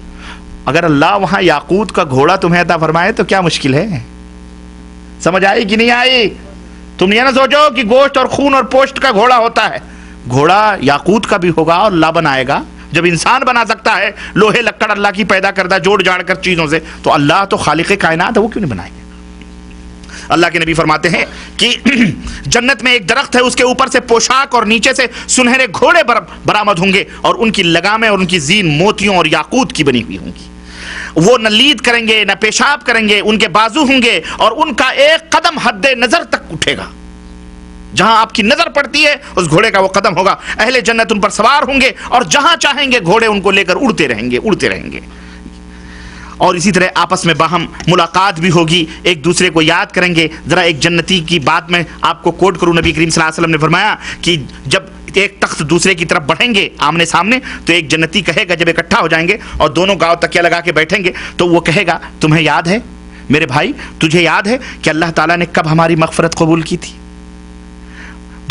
اگر اللہ وہاں یاقوت کا گھوڑا تمہیں عطا فرمائے تو کیا مشکل ہے؟ سمجھ آئی کہ نہیں آئی؟ تم یہ نہ سوچو کہ گوشت اور خون اور پوشت کا گھوڑا ہوتا ہے، گھوڑا یاقوت کا بھی ہوگا، اور اللہ بنائے گا۔ جب انسان بنا سکتا ہے لوہے لکڑ اللہ کی پیدا کردہ جوڑ جاڑ کر چیزوں سے، تو اللہ تو خالق کائنات ہے، وہ کیوں نہیں بنائے گا؟ اللہ کے نبی فرماتے ہیں کہ جنت میں ایک درخت ہے، اس کے اوپر سے پوشاک اور نیچے سے سنہرے گھوڑے برآمد ہوں گے، اور ان کی لگامیں اور ان کی زین موتیوں اور یاقوت کی بنی ہوئی ہوں گی۔ وہ نہ لید کریں گے نہ پیشاب کریں گے، ان کے بازو ہوں گے اور ان کا ایک قدم حد نظر تک اٹھے گا، جہاں آپ کی نظر پڑتی ہے اس گھوڑے کا وہ قدم ہوگا۔ اہل جنت ان پر سوار ہوں گے اور جہاں چاہیں گے گھوڑے ان کو لے کر اڑتے رہیں گے۔ اور اسی طرح آپس میں باہم ملاقات بھی ہوگی، ایک دوسرے کو یاد کریں گے۔ ذرا ایک جنتی کی بات میں آپ کو کوٹ کروں، نبی کریم صلی اللہ علیہ وسلم نے فرمایا کہ جب ایک تخت دوسرے کی طرف بڑھیں گے آمنے سامنے، تو ایک جنتی کہے گا، جب اکٹھا ہو جائیں گے اور دونوں گاؤں تکیہ لگا کے بیٹھیں گے، تو وہ کہے گا تمہیں یاد ہے میرے بھائی، تجھے یاد ہے کہ اللہ تعالیٰ نے کب ہماری مغفرت قبول کی تھی؟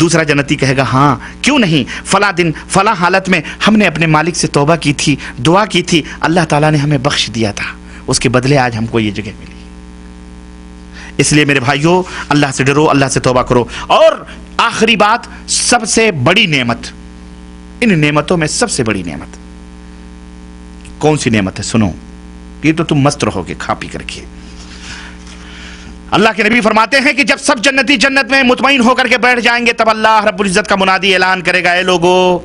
دوسرا جنتی کہے گا ہاں، کیوں نہیں، فلاں دن فلاں حالت میں ہم نے اپنے مالک سے توبہ کی تھی، دعا کی تھی، اللہ تعالیٰ نے ہمیں بخش دیا تھا، اس کے بدلے آج ہم کو یہ جگہ ملی۔ اس لیے میرے بھائیوں، اللہ سے ڈرو، اللہ سے توبہ کرو۔ اور آخری بات، سب سے بڑی نعمت، ان نعمتوں میں سب سے بڑی نعمت کون سی نعمت ہے؟ سنو، یہ تو تم مست رہو گے کھا پی کر کے۔ اللہ کے نبی فرماتے ہیں کہ جب سب جنتی جنت میں مطمئن ہو کر کے بیٹھ جائیں گے، تب اللہ رب العزت کا منادی اعلان کرے گا، اے لوگو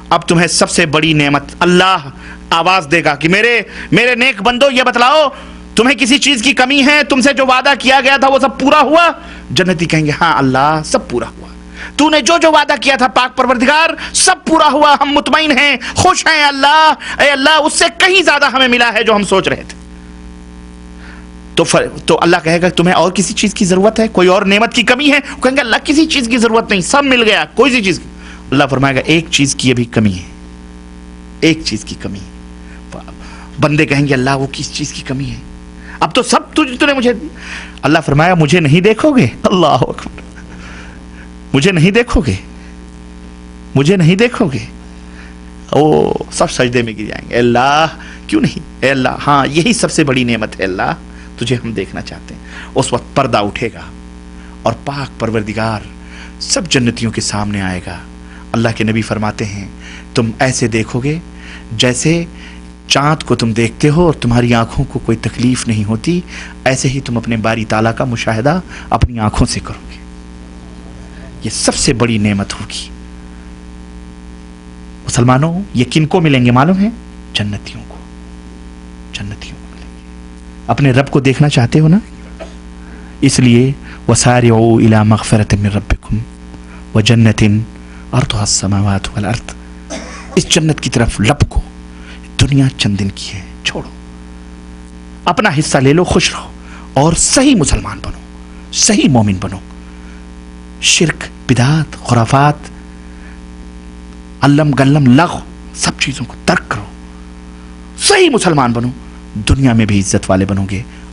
اب تمہیں سب سے بڑی نعمت، اللہ آواز دے گا کہ میرے نیک بندو یہ بتلاؤ تمہیں کسی چیز کی کمی ہے؟ تم سے جو وعدہ کیا گیا تھا وہ سب پورا ہوا؟ جنتی کہیں گے ہاں اللہ سب پورا ہوا، تو نے جو وعدہ کیا تھا پاک پروردگار سب پورا ہوا، ہم مطمئن ہیں، خوش ہیں اللہ، اے اللہ اس سے کہیں زیادہ ہمیں ملا ہے جو ہم سوچ رہے تھے۔ تو اللہ کہے گا تمہیں اور کسی چیز کی ضرورت ہے؟ کوئی اور نعمت کی کمی ہے؟ وہ کہیں گے اللہ کسی چیز کی ضرورت نہیں، سب مل گیا، کوئی سی چیز کی۔ اللہ فرمائے گا ایک چیز کی ابھی کمی ہے، ایک چیز کی کمی ہے۔ بندے کہیں گے اللہ وہ کس چیز کی کمی ہے؟ اب تو سب تو نے مجھے، اللہ فرمایا مجھے نہیں دیکھو گے؟ اللہ اکبر، مجھے نہیں دیکھو گے، مجھے نہیں دیکھو گے؟ او سب سجدے میں گر جائیں گے، اے اللہ کیوں نہیں، اے اللہ ہاں یہی سب سے بڑی نعمت ہے اللہ، تجھے ہم دیکھنا چاہتے ہیں۔ اس وقت پردہ اٹھے گا اور پاک پروردگار سب جنتیوں کے سامنے آئے گا۔ اللہ کے نبی فرماتے ہیں تم ایسے دیکھو گے جیسے چاند کو تم دیکھتے ہو اور تمہاری آنکھوں کو کوئی تکلیف نہیں ہوتی، ایسے ہی تم اپنے باری تعالیٰ کا مشاہدہ اپنی آنکھوں سے کرو گے۔ یہ سب سے بڑی نعمت ہوگی۔ مسلمانوں یہ کن کو ملیں گے معلوم ہے؟ جنتیوں کو، جنتیوں کو ملیں گے۔ اپنے رب کو دیکھنا چاہتے ہو نا، اس لیے وسارعوا الی مغفرۃ من ربکم وجنۃ عرضها السماوات والارض، اس جنت کی طرف لپکو۔ دنیا چند دن کی ہے، چھوڑو، اپنا حصہ لے لو، خوش رہو اور صحیح مسلمان بنو، صحیح مومن بنو۔ شرک، بدعات، خرافات، علم گلم لغو سب چیزوں کو ترک کرو، صحیح مسلمان بنو، دنیا میں بھی عزت والے بنو گے،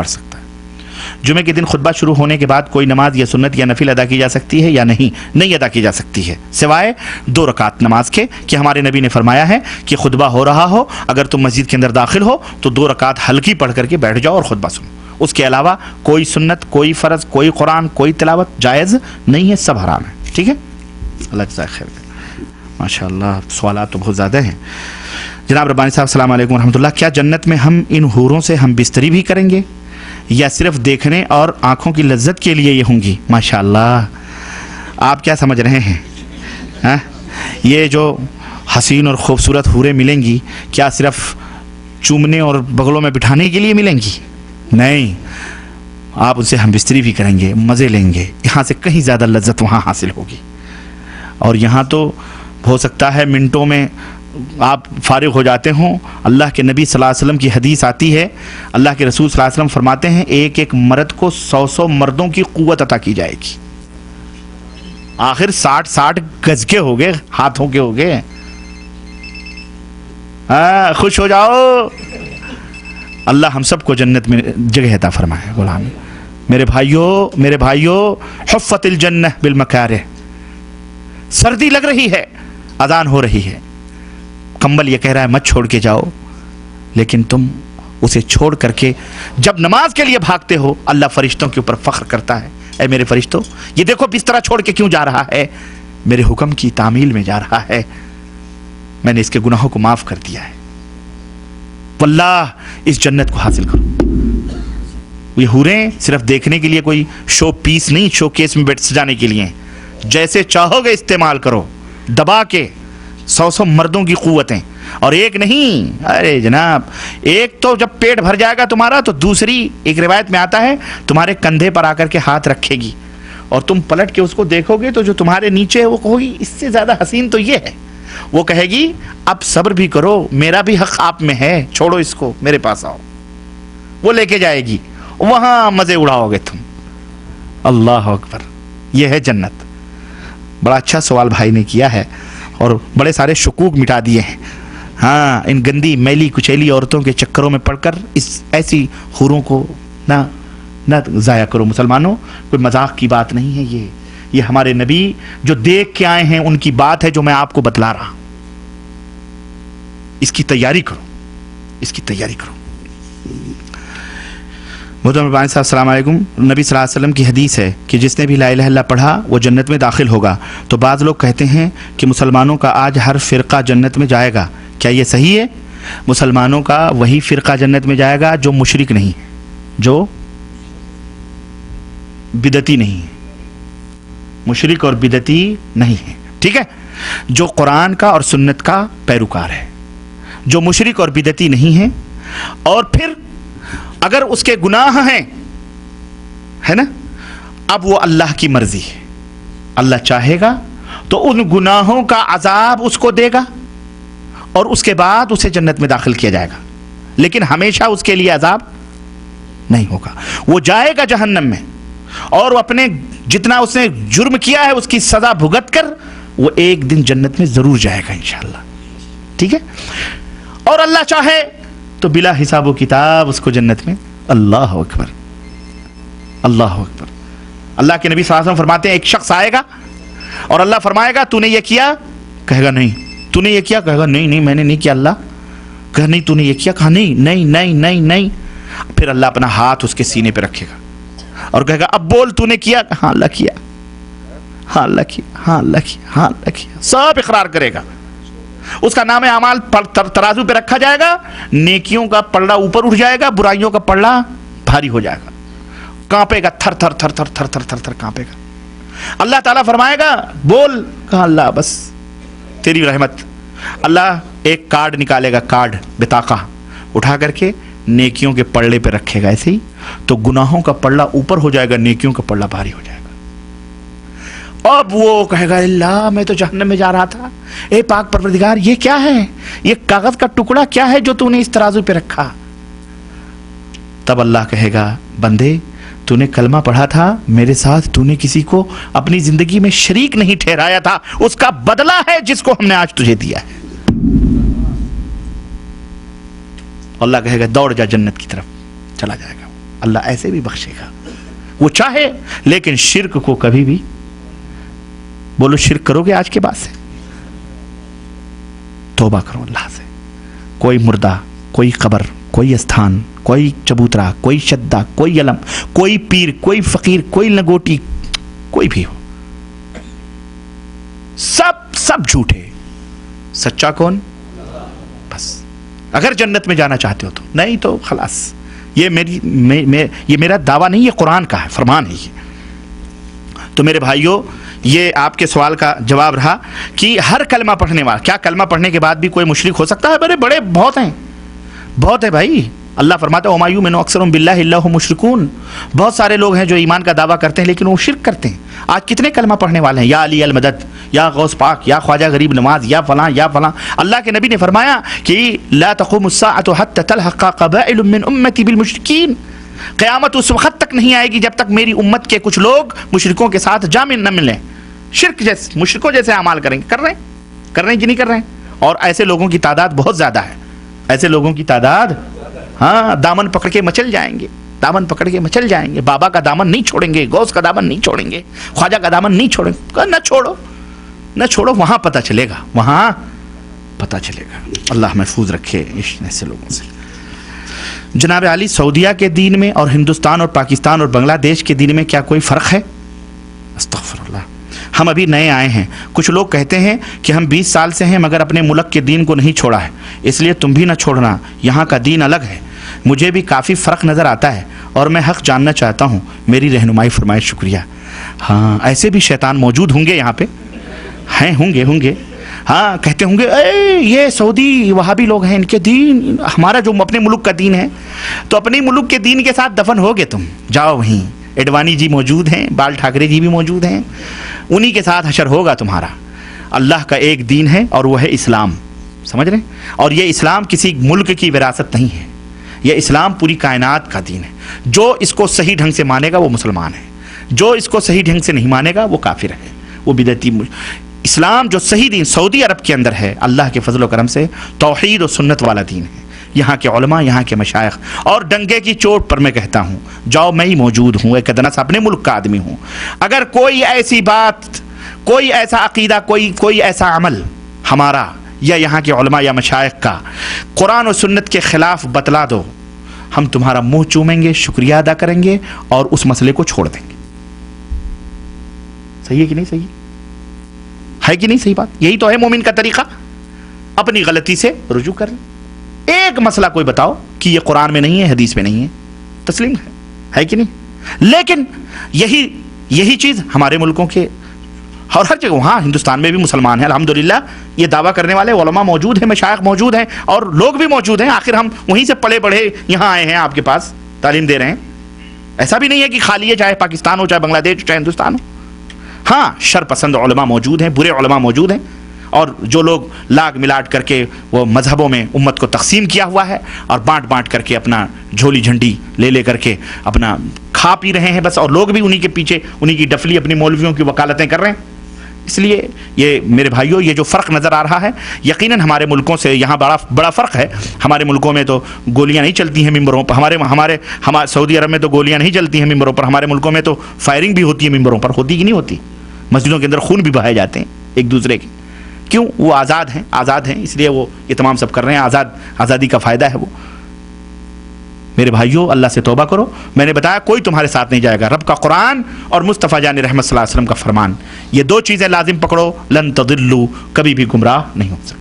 پڑھ سکتا ہے۔ جمعے کے دن خطبہ شروع ہونے کے بعد کوئی نماز یا سنت یا نفل ادا کی جا سکتی ہے یا نہیں ادا کی جا سکتی ہے، سوائے 2 رکعت نماز کے، کہ ہمارے نبی نے فرمایا ہے کہ خطبہ ہو رہا ہو، اگر تم مسجد کے اندر داخل ہو تو 2 رکعت ہلکی پڑھ کر کے بیٹھ جاؤ اور خطبہ سنو۔ اس کے علاوہ کوئی سنت، کوئی فرض، کوئی قرآن، کوئی تلاوت جائز نہیں ہے، سب حرام ہے۔ ٹھیک ہے، اللہ جزاک خیر۔ ماشاء اللہ سوالات تو بہت زیادہ ہیں۔ جناب ربانی صاحب السلام علیکم ورحمۃ اللہ، کیا جنت میں ہم ان حوروں سے ہم بستری بھی کریں گے یا صرف دیکھنے اور آنکھوں کی لذت کے لیے یہ ہوں گی؟ ماشاء اللہ، آپ کیا سمجھ رہے ہیں؟ یہ جو حسین اور خوبصورت حوریں ملیں گی، کیا صرف چومنے اور بغلوں میں بٹھانے کے لیے ملیں گی؟ نہیں، آپ ان سے ہم بستری بھی کریں گے، مزے لیں گے، یہاں سے کہیں زیادہ لذت وہاں حاصل ہوگی۔ اور یہاں تو ہو سکتا ہے منٹوں میں آپ فارغ ہو جاتے ہوں۔ اللہ کے نبی صلی اللہ علیہ وسلم کی حدیث آتی ہے، اللہ کے رسول صلی اللہ علیہ وسلم فرماتے ہیں ایک ایک مرد کو 100 مردوں کی قوت عطا کی جائے گی۔ آخر 60 گز کے ہو گئے، ہاتھوں کے ہو گئے۔ خوش ہو جاؤ، اللہ ہم سب کو جنت میں جگہ عطا فرمائے۔ غلام میرے بھائیوں، حفت الجنہ بالمکارہ، سردی لگ رہی ہے، اذان ہو رہی ہے، کمبل یہ کہہ رہا ہے مت چھوڑ کے جاؤ، لیکن تم اسے چھوڑ کر کے جب نماز کے لیے بھاگتے ہو، اللہ فرشتوں کے اوپر فخر کرتا ہے، اے میرے فرشتوں، یہ دیکھو بستر چھوڑ کے کیوں جا رہا ہے، میرے حکم کی تعمیل میں جا رہا ہے، میں نے اس کے گناہوں کو معاف کر دیا ہے۔ واللہ اس جنت کو حاصل کرو۔ یہ حوریں صرف دیکھنے کے لیے کوئی شو پیس نہیں، شو کیس میں بیٹھ سجانے کے لیے، جیسے چاہو گے استعمال کرو، دبا کے 100 مردوں کی قوتیں، اور ایک نہیں، ارے جناب، ایک تو جب پیٹ بھر جائے گا تمہارا تو دوسری ایک روایت میں آتا ہے تمہارے کندھے پر آ کر کے ہاتھ رکھے گی، اور تم پلٹ کے اس کو دیکھو گے تو جو تمہارے نیچے ہے وہ کہو گی اس سے زیادہ حسین تو یہ ہے، وہ کہے گی اب صبر بھی کرو، میرا بھی حق آپ میں ہے، چھوڑو اس کو، میرے پاس آؤ، وہ لے کے جائے گی، وہاں مزے اڑاؤ گے تم۔ اللہ اکبر، یہ ہے جنت۔ بڑا اچھا سوال بھائی نے کیا ہے اور بڑے سارے شکوک مٹا دیے ہیں۔ ہاں، ان گندی میلی کچیلی عورتوں کے چکروں میں پڑ کر اس ایسی حوروں کو نہ ضائع کرو مسلمانوں، کوئی مذاق کی بات نہیں ہے، یہ ہمارے نبی جو دیکھ کے آئے ہیں ان کی بات ہے جو میں آپ کو بتلا رہا ہوں۔ اس کی تیاری کرو، اس کی تیاری کرو۔ محترم ربانی صاحب السلام علیکم، نبی صلی اللہ علیہ وسلم کی حدیث ہے کہ جس نے بھی لا الہ الا اللہ پڑھا وہ جنت میں داخل ہوگا، تو بعض لوگ کہتے ہیں کہ مسلمانوں کا آج ہر فرقہ جنت میں جائے گا، کیا یہ صحیح ہے؟ مسلمانوں کا وہی فرقہ جنت میں جائے گا جو مشرک نہیں، جو بدعتی نہیں ہے، مشرک اور بدعتی نہیں ہے، ٹھیک ہے، جو قرآن کا اور سنت کا پیروکار ہے، جو مشرک اور بدعتی نہیں ہے، اور پھر اگر اس کے گناہ ہیں، ہے نا، اب وہ اللہ کی مرضی ہے، اللہ چاہے گا تو ان گناہوں کا عذاب اس کو دے گا اور اس کے بعد اسے جنت میں داخل کیا جائے گا، لیکن ہمیشہ اس کے لیے عذاب نہیں ہوگا، وہ جائے گا جہنم میں، اور وہ اپنے جتنا اس نے جرم کیا ہے اس کی سزا بھگت کر وہ ایک دن جنت میں ضرور جائے گا انشاءاللہ، ٹھیک ہے، اور اللہ چاہے تو بلا حساب و کتاب اس کو جنت میں۔ اللہ اکبر، اللہ اکبر۔ اللہ کے نبی صلی اللہ علیہ وسلم فرماتے ہیں ایک شخص آئے گا اور اللہ فرمائے گا تو نے یہ کیا، کہے گا نہیں، تو نے یہ کیا، کہے گا نہیں میں نے نہیں کیا، اللہ کہا نہیں تو نے یہ کیا، کہا نہیں، پھر اللہ اپنا ہاتھ اس کے سینے پہ رکھے گا اور کہے گا اب بول تو نے کیا، ہاں اللہ کیا، ہاں اللہ کیا، ہاں اللہ کیا، ہاں اللہ کیا، سب اقرار کرے گا۔ اس کا نام اعمال ترازو پہ رکھا جائے گا، نیکیوں کا پلڑا اوپر اٹھ جائے گا، برائیوں کا پلڑا بھاری ہو جائے گا، کانپے گا، تھر تھر تھر تھر تھر تھر تھر تھر کانپے گا۔ اللہ تعالیٰ فرمائے گا بول، کہا اللہ بس تیری رحمت۔ اللہ ایک کارڈ نکالے گا، کارڈ بطاقہ اٹھا کر کے نیکیوں کے پلڑے پہ رکھے گا، ایسے ہی تو گناہوں کا پلڑا اوپر ہو جائے گا، نیکیوں کا پلڑا بھاری ہو جائے گا۔ اب وہ کہے گا اللہ میں تو جہنم میں جا رہا تھا، اے پاک پروردگار یہ کیا ہے، یہ کاغذ کا ٹکڑا کیا ہے جو تو نے اس ترازو پہ رکھا۔ تب اللہ کہے گا بندے تو نے کلمہ پڑھا تھا، میرے ساتھ تو نے کسی کو اپنی زندگی میں شریک نہیں ٹھہرایا تھا، اس کا بدلہ ہے جس کو ہم نے آج تجھے دیا ہے۔ اللہ کہے گا دوڑ جا جنت کی طرف، چلا جائے گا۔ اللہ ایسے بھی بخشے گا وہ چاہے. لیکن شرک کو کبھی بھی, بولو شرک کرو گے آج کے بعد سے, توبہ کرو اللہ سے. کوئی مردہ, کوئی قبر, کوئی استھان, کوئی چبوترا, کوئی شدہ, کوئی علم, کوئی پیر, کوئی فقیر, کوئی لنگوٹی, کوئی بھی ہو, سب جھوٹے. سچا کون؟ بس. اگر جنت میں جانا چاہتے ہو تو, نہیں تو خلاص. یہ میرا دعویٰ نہیں, یہ قرآن کا ہے, فرمان ہے یہ. تو میرے بھائیوں, یہ آپ کے سوال کا جواب رہا کہ ہر کلمہ پڑھنے والا, کیا کلمہ پڑھنے کے بعد بھی کوئی مشرک ہو سکتا ہے؟ بڑے بہت ہیں, بہت ہے بھائی. اللہ فرماتا ہے وَمَا يُؤْمِنُ أَكْثَرُهُم بِاللَّهِ إِلَّا هُمْ مُشْرِكُونَ. بہت سارے لوگ ہیں جو ایمان کا دعویٰ کرتے ہیں لیکن وہ شرک کرتے ہیں. آج کتنے کلمہ پڑھنے والے ہیں, یا علی المدد, یا غوث پاک, یا خواجہ غریب نواز, یا فلاں یا فلاں. اللہ کے نبی نے فرمایا کہ لا تقوم الساعة حتى تلحق قبائل من امتی بالمشرکین. قیامت اس وقت تک نہیں آئے گی جب تک میری امت کے کچھ لوگ مشرکوں کے ساتھ جامع نہ ملیں. شرک جیسے مشرکوں جیسے اعمال کریں گے, کر رہے ہیں کہ نہیں کر رہے ہیں؟ اور ایسے لوگوں کی تعداد بہت زیادہ ہے, ایسے لوگوں کی تعداد. ہاں, دامن پکڑ کے مچل جائیں گے, دامن پکڑ کے مچل جائیں گے. بابا کا دامن نہیں چھوڑیں گے, غوث کا دامن نہیں چھوڑیں گے, خواجہ کا دامن نہیں چھوڑیں گے. نہ چھوڑو, وہاں پتہ چلے گا, وہاں پتہ چلے گا. اللہ محفوظ رکھے ایسے لوگوں سے. جناب علی, سعودیہ کے دین میں اور ہندوستان اور پاکستان اور بنگلہ دیش کے دین میں کیا کوئی فرق ہے؟ استغفر اللہ. ہم ابھی نئے آئے ہیں, کچھ لوگ کہتے ہیں کہ ہم 20 سال سے ہیں مگر اپنے ملک کے دین کو نہیں چھوڑا ہے, اس لیے تم بھی نہ چھوڑنا, یہاں کا دین الگ ہے. مجھے بھی کافی فرق نظر آتا ہے اور میں حق جاننا چاہتا ہوں, میری رہنمائی فرمائے. شکریہ. ہاں, ایسے بھی شیطان موجود ہوں گے یہاں پہ, ہیں, ہوں گے. ہاں, کہتے ہوں گے یہ سعودی وہابی لوگ ہیں, ان کے دین ہمارا جو اپنے ملک کا دین ہے, تو اپنے ملک کے دین کے ساتھ دفن ہوگے تم. جاؤ وہیں, اڈوانی جی موجود ہیں, بال ٹھاکرے جی بھی موجود ہیں, انہی کے ساتھ حشر ہوگا تمہارا. اللہ کا ایک دین ہے اور وہ ہے اسلام, سمجھ رہے ہیں؟ اور یہ اسلام کسی ملک کی وراثت نہیں ہے, یہ اسلام پوری کائنات کا دین ہے. جو اس کو صحیح ڈھنگ سے مانے گا وہ مسلمان ہے, جو اس کو صحیح ڈھنگ سے نہیں مانے گا وہ کافر ہے, وہ بدعتی. اسلام جو صحیح دین سعودی عرب کے اندر ہے, اللہ کے فضل و کرم سے توحید و سنت والا دین ہے. یہاں کے علماء, یہاں کے مشائخ, اور ڈنگے کی چوٹ پر میں کہتا ہوں, جاؤ, میں ہی موجود ہوں, ایک ادنا سا اپنے ملک کا آدمی ہوں. اگر کوئی ایسی بات, کوئی ایسا عقیدہ, کوئی ایسا عمل ہمارا یا یہاں کے علماء یا مشائخ کا قرآن و سنت کے خلاف بتلا دو, ہم تمہارا منہ چومیں گے, شکریہ ادا کریں گے اور اس مسئلے کو چھوڑ دیں گے. صحیح ہے کہ نہیں؟ صحیح ہے کہ نہیں؟ صحیح بات. یہی تو ہے مومن کا طریقہ, اپنی غلطی سے رجوع کریں. ایک مسئلہ کوئی بتاؤ کہ یہ قرآن میں نہیں ہے, حدیث میں نہیں ہے, تسلیم ہے کہ نہیں؟ لیکن یہی چیز ہمارے ملکوں کے اور ہر جگہ, وہاں ہندوستان میں بھی مسلمان ہیں الحمدللہ, یہ دعویٰ کرنے والے علماء موجود ہیں, مشائخ موجود ہیں, اور لوگ بھی موجود ہیں. آخر ہم وہیں سے پڑھے پڑھے یہاں آئے ہیں, آپ کے پاس تعلیم دے رہے ہیں. ایسا بھی نہیں ہے کہ خالی ہے, چاہے پاکستان ہو, چاہے بنگلہ دیش ہو, چاہے ہندوستان ہو. ہاں, شر پسند علماء موجود ہیں, برے علماء موجود ہیں, اور جو لوگ لاگ ملاٹ کر کے وہ مذہبوں میں امت کو تقسیم کیا ہوا ہے اور بانٹ کر کے اپنا جھولی جھنڈی لے کر کے اپنا کھا پی رہے ہیں بس, اور لوگ بھی انہی کے پیچھے, انہی کی ڈفلی, اپنی مولویوں کی وکالتیں کر رہے ہیں. اس لیے یہ میرے بھائیوں, یہ جو فرق نظر آ رہا ہے, یقیناً ہمارے ملکوں سے یہاں بڑا فرق ہے. ہمارے ملکوں میں تو گولیاں نہیں چلتی ہیں ممبروں پر, ہمارے سعودی عرب میں تو گولیاں نہیں چلتی ہیں ممبروں پر. ہمارے ملکوں میں تو فائرنگ بھی ہوتی ہے ممبروں پر, ہوتی کہ نہیں ہوتی؟ مسجدوں کے اندر خون بھی بہائے جاتے ہیں ایک دوسرے کے. کیوں؟ وہ آزاد ہیں, اس لیے وہ یہ تمام سب کر رہے ہیں. آزادی کا فائدہ ہے وہ. میرے بھائیوں, اللہ سے توبہ کرو. میں نے بتایا کوئی تمہارے ساتھ نہیں جائے گا. رب کا قرآن اور مصطفیٰ جان رحمت صلی اللہ علیہ وسلم کا فرمان, یہ دو چیزیں لازم پکڑو, لن تضلوا, کبھی بھی گمراہ نہیں ہو سکتے.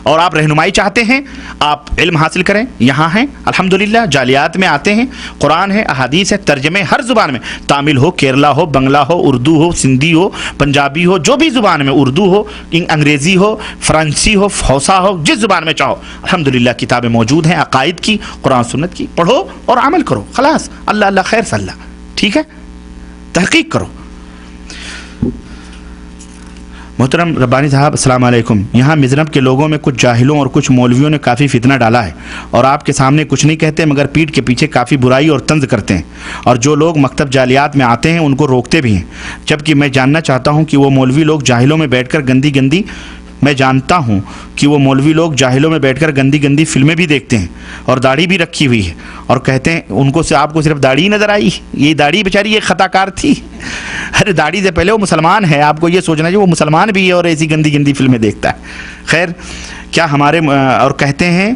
اور آپ رہنمائی چاہتے ہیں, آپ علم حاصل کریں, یہاں ہیں الحمدللہ, جالیات میں آتے ہیں, قرآن ہے, احادیث ہے, ترجمے ہر زبان میں, تامل ہو, کیرلا ہو, بنگلہ ہو, اردو ہو, سندھی ہو, پنجابی ہو, جو بھی زبان میں, اردو ہو, انگریزی ہو, فرانسی ہو, حوصا ہو, جس زبان میں چاہو, الحمدللہ کتابیں موجود ہیں عقائد کی, قرآن سنت کی. پڑھو اور عمل کرو, خلاص. اللہ خیر سے اللہ. ٹھیک ہے, تحقیق کرو. محترم ربانی صاحب السلام علیکم. یہاں مزنب کے لوگوں میں کچھ جاہلوں اور کچھ مولویوں نے کافی فتنہ ڈالا ہے, اور آپ کے سامنے کچھ نہیں کہتے مگر پیٹھ کے پیچھے کافی برائی اور طنز کرتے ہیں, اور جو لوگ مکتب جالیات میں آتے ہیں ان کو روکتے بھی ہیں. جبکہ میں جاننا چاہتا ہوں کہ وہ مولوی لوگ جاہلوں میں بیٹھ کر گندی میں جانتا ہوں کہ وہ مولوی لوگ جاہلوں میں بیٹھ کر گندی گندی فلمیں بھی دیکھتے ہیں اور داڑھی بھی رکھی ہوئی ہے اور کہتے ہیں ان کو سے آپ کو صرف داڑھی نظر آئی, یہ داڑھی بیچاری ایک خطا کار تھی. ارے داڑھی سے پہلے وہ مسلمان ہے, آپ کو یہ سوچنا چاہیے وہ مسلمان بھی ہے اور ایسی گندی گندی فلمیں دیکھتا ہے. خیر کیا ہمارے اور کہتے ہیں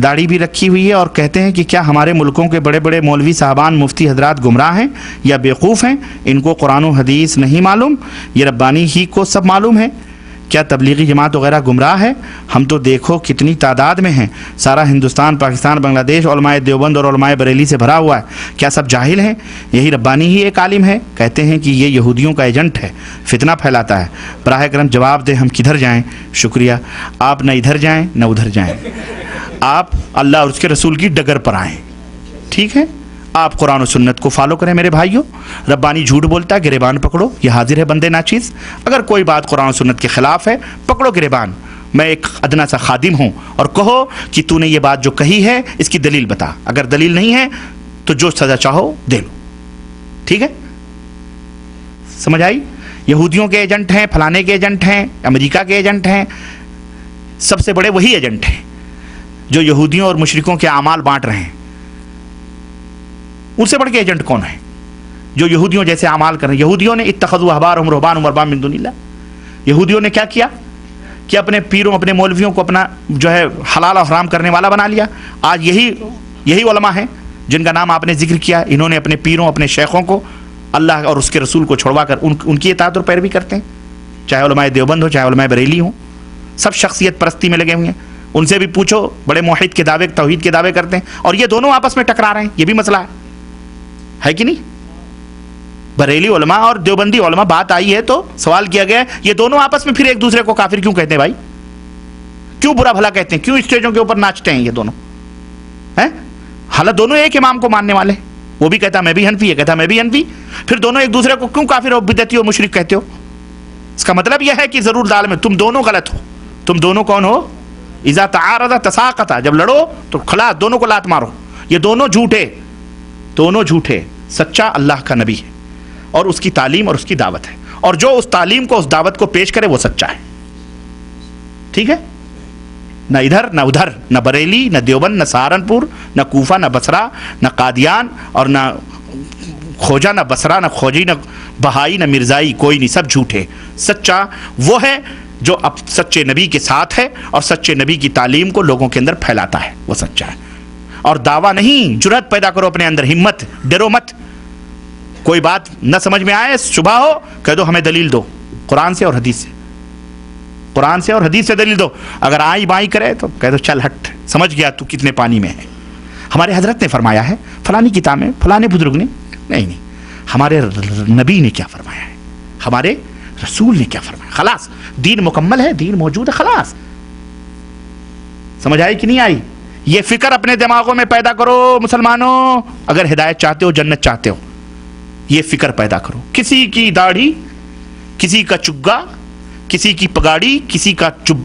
داڑھی بھی رکھی ہوئی ہے اور کہتے ہیں کہ کیا ہمارے ملکوں کے بڑے بڑے مولوی صاحبان مفتی حضرات گمراہ ہیں یا بیوقوف ہیں؟ ان کو قرآن و حدیث نہیں معلوم, یہ ربانی ہی کو سب معلوم ہے. کیا تبلیغی جماعت وغیرہ گمراہ ہے؟ ہم تو دیکھو کتنی تعداد میں ہیں, سارا ہندوستان, پاکستان, بنگلہ دیش علماء دیوبند اور علماء بریلی سے بھرا ہوا ہے. کیا سب جاہل ہیں؟ یہی ربانی ہی ایک عالم ہے. کہتے ہیں کہ یہ یہودیوں کا ایجنٹ ہے, فتنہ پھیلاتا ہے. براہ کرم جواب دیں ہم کدھر جائیں؟ شکریہ, آپ نہ ادھر جائیں نہ ادھر جائیں, آپ اللہ اور اس کے رسول کی ڈگر پر آئیں. ٹھیک ہے, آپ قرآن و سنت کو فالو کریں میرے بھائیوں. ربانی جھوٹ بولتا ہے, گریبان پکڑو, یہ حاضر ہے بندے ناچیز. اگر کوئی بات قرآن و سنت کے خلاف ہے پکڑو گریبان. میں ایک ادنا سا خادم ہوں اور کہو کہ تو نے یہ بات جو کہی ہے اس کی دلیل بتا. اگر دلیل نہیں ہے تو جو سزا چاہو دے لو. ٹھیک ہے, سمجھ آئی؟ یہودیوں کے ایجنٹ ہیں, فلانے کے ایجنٹ ہیں, امریکہ کے ایجنٹ ہیں, سب سے بڑے وہی ایجنٹ ہیں جو یہودیوں اور مشرکوں کے اعمال بانٹ رہے ہیں. ان سے بڑھ کے ایجنٹ کون ہے جو یہودیوں جیسے اعمال کر رہے ہیں؟ یہودیوں نے اتخذوا احبارهم ورهبانهم اربابا من دون اللہ, یہودیوں نے کیا کیا کہ اپنے پیروں اپنے مولویوں کو اپنا جو ہے حلال اور حرام کرنے والا بنا لیا. آج یہی علماء ہیں جن کا نام آپ نے ذکر کیا, انہوں نے اپنے پیروں اپنے شیخوں کو اللہ اور اس کے رسول کو چھوڑوا کر ان کی اطاعت اور پیروی کرتے ہیں. چاہے علماء دیوبند ہو چاہے علماء بریلی ہوں, سب شخصیت پرستی میں لگے ہوئے ہیں. ان سے بھی پوچھو, بڑے موحد کے دعوے توحید کے دعوے کرتے ہیں اور یہ دونوں آپس میں ٹکرا رہے ہیں. یہ بھی مسئلہ ہے کہ نہیں؟ بریلی علماء اور دیوبندی علماء, بات آئی ہے تو سوال کیا گیا ہے یہ دونوں آپس میں پھر ایک دوسرے کو کافر کیوں کہتے ہیں بھائی؟ کیوں برا بھلا کہتے ہیں؟ کیوں اسٹیجوں کے اوپر ناچتے ہیں یہ دونوں ہیں؟ حالانکہ دونوں ایک امام کو ماننے والے, وہ بھی کہتا میں بھی حنفی, یہ کہتا میں بھی حنفی, پھر دونوں ایک دوسرے کو کیوں کافر و بدعتی و مشرک کہتے ہو؟ اس کا مطلب یہ ہے کہ ضرور دال میں تم دونوں غلط ہو. تم دونوں کون ہو؟ اذا تعارض تساقط, جب لڑو تو خلاص دونوں کو لات مارو. یہ دونوں جھوٹے, دونوں جھوٹے. سچا اللہ کا نبی ہے اور اس کی تعلیم اور اس کی دعوت ہے, اور جو اس تعلیم کو اس دعوت کو پیش کرے وہ سچا ہے. ٹھیک ہے, نہ ادھر نہ ادھر, نہ بریلی نہ دیوبند نہ سہارنپور نہ کوفہ نہ بصرہ نہ قادیان اور نہ خوجہ نہ بصرہ نہ خوجی نہ بہائی نہ مرزائی, کوئی نہیں, سب جھوٹے. سچا وہ ہے جو اب سچے نبی کے ساتھ ہے اور سچے نبی کی تعلیم کو لوگوں کے اندر پھیلاتا ہے, وہ سچا ہے. اور دعویٰ نہیں, جرأت پیدا کرو اپنے اندر, ہمت, ڈرو مت. کوئی بات نہ سمجھ میں آئے, شبہ ہو, کہہ دو ہمیں دلیل دو قرآن سے اور حدیث سے, قرآن سے اور حدیث سے دلیل دو. اگر آئی بائیں کرے تو کہہ دو چل ہٹ, سمجھ گیا تو کتنے پانی میں ہے. ہمارے حضرت نے فرمایا ہے, فلانی کتاب میں فلانے بزرگ نے, نہیں, ہمارے نبی نے کیا فرمایا ہے, ہمارے رسول نے کیا فرمایا. خلاص دین مکمل ہے, دین موجود ہے, خلاص. سمجھ آئی کہ نہیں آئی؟ یہ فکر اپنے دماغوں میں پیدا کرو مسلمانوں. اگر ہدایت چاہتے ہو, جنت چاہتے ہو, یہ فکر پیدا کرو. کسی کی داڑھی, کسی کا چگا, کسی کی پگاڑی, کسی کا چب,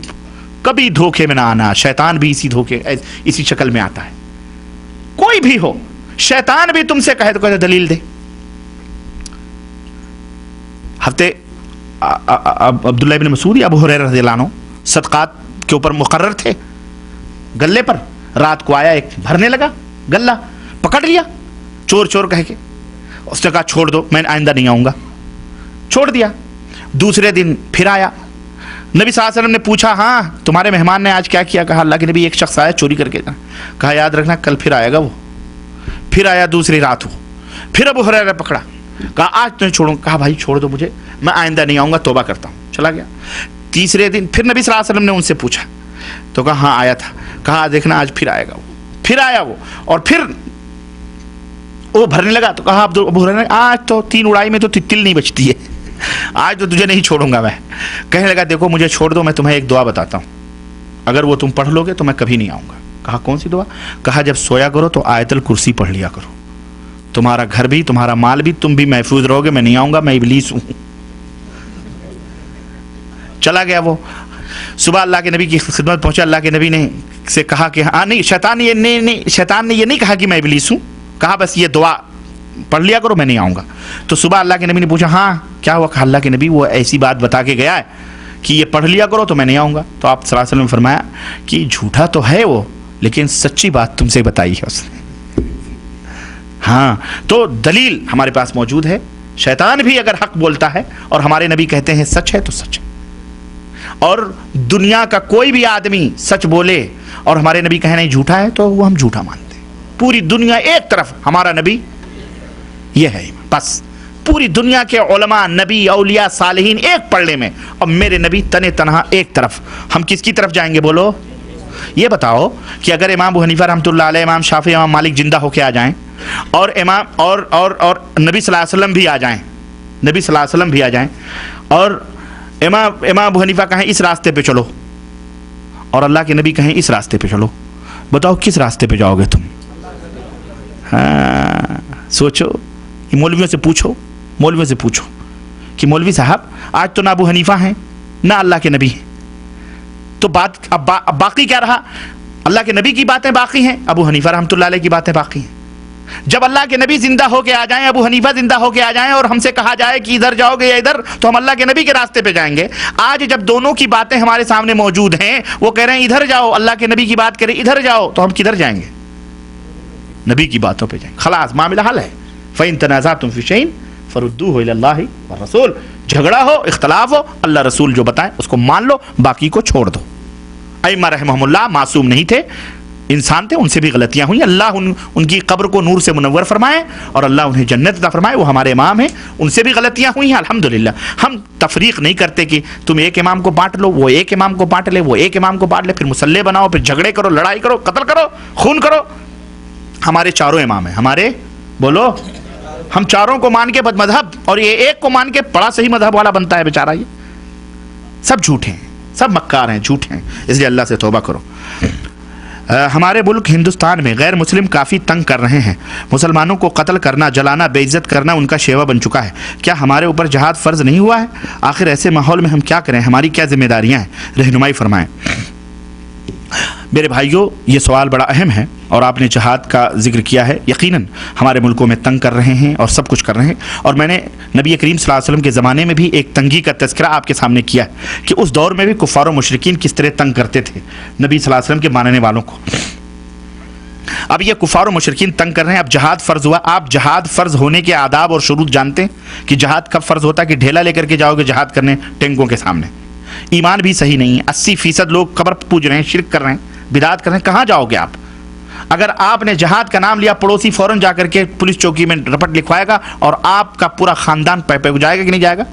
کبھی دھوکے میں نہ آنا. شیطان بھی اسی شکل میں آتا ہے. کوئی بھی ہو, شیطان بھی تم سے کہے تو کہتے دلیل دے. ہفتے عبداللہ ابن مسعود یا ابو ہریرہ رضی اللہ عنہ صدقات کے اوپر مقرر تھے, گلے پر رات کو آیا, ایک بھرنے لگا گلہ, پکڑ لیا چور چور کہہ کے. اس نے کہا چھوڑ دو, میں آئندہ نہیں آؤں گا, چھوڑ دیا. دوسرے دن پھر آیا, نبی صلی اللہ علیہ وسلم نے پوچھا ہاں تمہارے مہمان نے آج کیا کیا؟ کہا اللہ کے نبی ایک شخص آیا چوری کر کے. کہا یاد رکھنا کل پھر آئے گا وہ. پھر آیا دوسری رات ہو, پھر ابو ہریرہ پکڑا, کہا آج تمہیں چھوڑوں. کہا بھائی چھوڑ دو مجھے, میں آئندہ نہیں آؤں گا, توبہ کرتا ہوں. چلا گیا. تیسرے دن پھر نبی صلی اللہ علیہ وسلم نے ان سے پوچھا تو کہا ہاں آیا تھا. کہا دیکھنا آج پھر آئے گا وہ. پھر آیا وہ, اور پھر وہ بھرنے لگا. تو کہا ابو ہریرہ آج تو 3 اڑائی میں تو تل نہیں بچتی ہے, آج تو تجھے نہیں چھوڑوں گا میں. کہنے لگا دیکھو مجھے چھوڑ دو, میں تمہیں ایک دعا بتاتا ہوں, اگر وہ تم پڑھ لو گے تو میں کبھی نہیں آؤں گا. کہا کون سی دعا؟ کہا جب سویا کرو تو آیت الکرسی پڑھ لیا کرو, تمہارا گھر بھی تمہارا مال بھی تم بھی محفوظ رہو گے. میں نہیں آؤں گا, میں ابلیس ہوں. چلا گیا وہ. صبح اللہ کے نبی کی خدمت پہنچا. اللہ کے نبی نے سے کہا کہ ہاں نہیں, شیطان نے یہ نہیں کہا کہ میں ابلیس ہوں, کہا بس یہ دعا پڑھ لیا کرو, میں نہیں آؤں گا. تو صبح اللہ کے نبی نے پوچھا ہاں کیا ہوا؟ کہا اللہ کے نبی وہ ایسی بات بتا کے گیا ہے کہ یہ پڑھ لیا کرو تو میں نہیں آؤں گا. تو آپ صلی اللہ علیہ وسلم نے فرمایا کہ جھوٹا تو ہے وہ, لیکن سچی بات تم سے بتائی ہے اس نے. ہاں, تو دلیل ہمارے پاس موجود ہے. شیطان بھی اگر حق بولتا ہے اور ہمارے نبی کہتے ہیں سچ ہے تو سچ ہے, اور دنیا کا کوئی بھی آدمی سچ بولے اور ہمارے نبی کہے نہیں جھوٹا ہے تو وہ ہم جھوٹا مانتے ہیں. پوری دنیا ایک طرف, ہمارا نبی یہ ہے بس. پوری دنیا کے علماء, نبی, اولیاء, صالحین ایک پلڑے میں, اور میرے نبی تنے تنہا ایک طرف. ہم کس کی طرف جائیں گے بولو؟ یہ بتاؤ کہ اگر امام ابو حنیفہ رحمۃ اللہ علیہ, امام شافعی, امام مالک زندہ ہو کے آ جائیں اور امام اور نبی صلی اللہ علیہ وسلم بھی آ جائیں, نبی صلی اللہ علیہ وسلم بھی آ جائیں اور امام ابو حنیفہ کہیں اس راستے پہ چلو اور اللہ کے نبی کہیں اس راستے پہ چلو, بتاؤ کس راستے پہ جاؤ گے تم؟ ہاں, سوچو. مولویوں سے پوچھو, مولویوں سے پوچھو کہ مولوی صاحب آج تو نہ ابو حنیفہ ہیں نہ اللہ کے نبی ہیں, تو بات اب باقی کیا رہا؟ اللہ کے نبی کی باتیں باقی ہیں, ابو حنیفہ رحمۃ اللہ علیہ کی باتیں باقی ہیں. جب اللہ کے نبی زندہ ہو کے آ جائیں, ابو حنیفہ زندہ ہو کے آ جائیں اور ہم سے کہا جائے کہ ادھر جاؤ گے یا ادھر, تو ہم اللہ کے نبی کے راستے پہ جائیں گے. آج جب دونوں کی باتیں ہمارے سامنے موجود ہیں, وہ کہہ رہے ہیں ادھر جاؤ, اللہ کے نبی کی بات کریں ادھر جاؤ, تو ہم کدھر جائیں گے؟ نبی کی باتوں پہ جائیں گے. خلاص معاملہ حل ہے. فَإِن تَنَازَعْتُمْ فِي شَيْءٍ فَرُدُّوهُ إِلَى اللَّهِ وَالرَّسُولِ. جھگڑا ہو, اختلاف ہو, اللہ رسول جو بتائیں اس کو مان لو, باقی کو چھوڑ دو. ائمہ رحمہم اللہ معصوم نہیں تھے, انسان تھے, ان سے بھی غلطیاں ہوئیں. اللہ ان کی قبر کو نور سے منور فرمائے اور اللہ انہیں جنت عطا فرمائے. وہ ہمارے امام ہیں, ان سے بھی غلطیاں ہوئی ہیں الحمدللہ. ہم تفریق نہیں کرتے کہ تم ایک امام کو بانٹ لو, وہ ایک امام کو بانٹ لے, وہ ایک امام کو بانٹ لے, پھر مسلح بناؤ, پھر جھگڑے کرو, لڑائی کرو, قتل کرو, خون کرو. ہمارے چاروں امام ہیں, ہمارے بولو, ہم چاروں کو مان کے بد مذہب, اور یہ ایک کو مان کے بڑا صحیح مذہب والا بنتا ہے بیچارہ. یہ سب جھوٹے ہیں, سب مکار ہیں, جھوٹے ہیں. اس لیے اللہ سے توبہ کرو. ہمارے ملک ہندوستان میں غیر مسلم کافی تنگ کر رہے ہیں. مسلمانوں کو قتل کرنا, جلانا, بے عزت کرنا ان کا شیوا بن چکا ہے. کیا ہمارے اوپر جہاد فرض نہیں ہوا ہے؟ آخر ایسے ماحول میں ہم کیا کریں؟ ہماری کیا ذمہ داریاں ہیں؟ رہنمائی فرمائیں. میرے بھائیوں, یہ سوال بڑا اہم ہے اور آپ نے جہاد کا ذکر کیا ہے. یقیناً ہمارے ملکوں میں تنگ کر رہے ہیں اور سب کچھ کر رہے ہیں, اور میں نے نبی کریم صلی اللہ علیہ وسلم کے زمانے میں بھی ایک تنگی کا تذکرہ آپ کے سامنے کیا ہے کہ اس دور میں بھی کفار و مشرکین کس طرح تنگ کرتے تھے نبی صلی اللہ علیہ وسلم کے ماننے والوں کو. اب یہ کفار و مشرکین تنگ کر رہے ہیں. اب جہاد فرض ہوا. آپ جہاد فرض ہونے کے آداب اور شروط جانتے ہیں کہ جہاد کب فرض ہوتا ہے؟ کہ ڈھیلا لے کر کے جاؤ گے جہاد کرنے ٹینکوں کے سامنے. ایمان بھی صحیح نہیں ہے. 80% لوگ قبر پوج رہے ہیں, شرک کر رہے ہیں, بدعت کر رہے ہیں. کہاں جاؤ گے آپ؟ اگر آپ نے جہاد کا نام لیا, پڑوسی فوراً جا کر کے پولیس چوکی میں رپٹ لکھوائے گا اور آپ کا پورا خاندان پہ جائے گا کہ نہیں جائے گا؟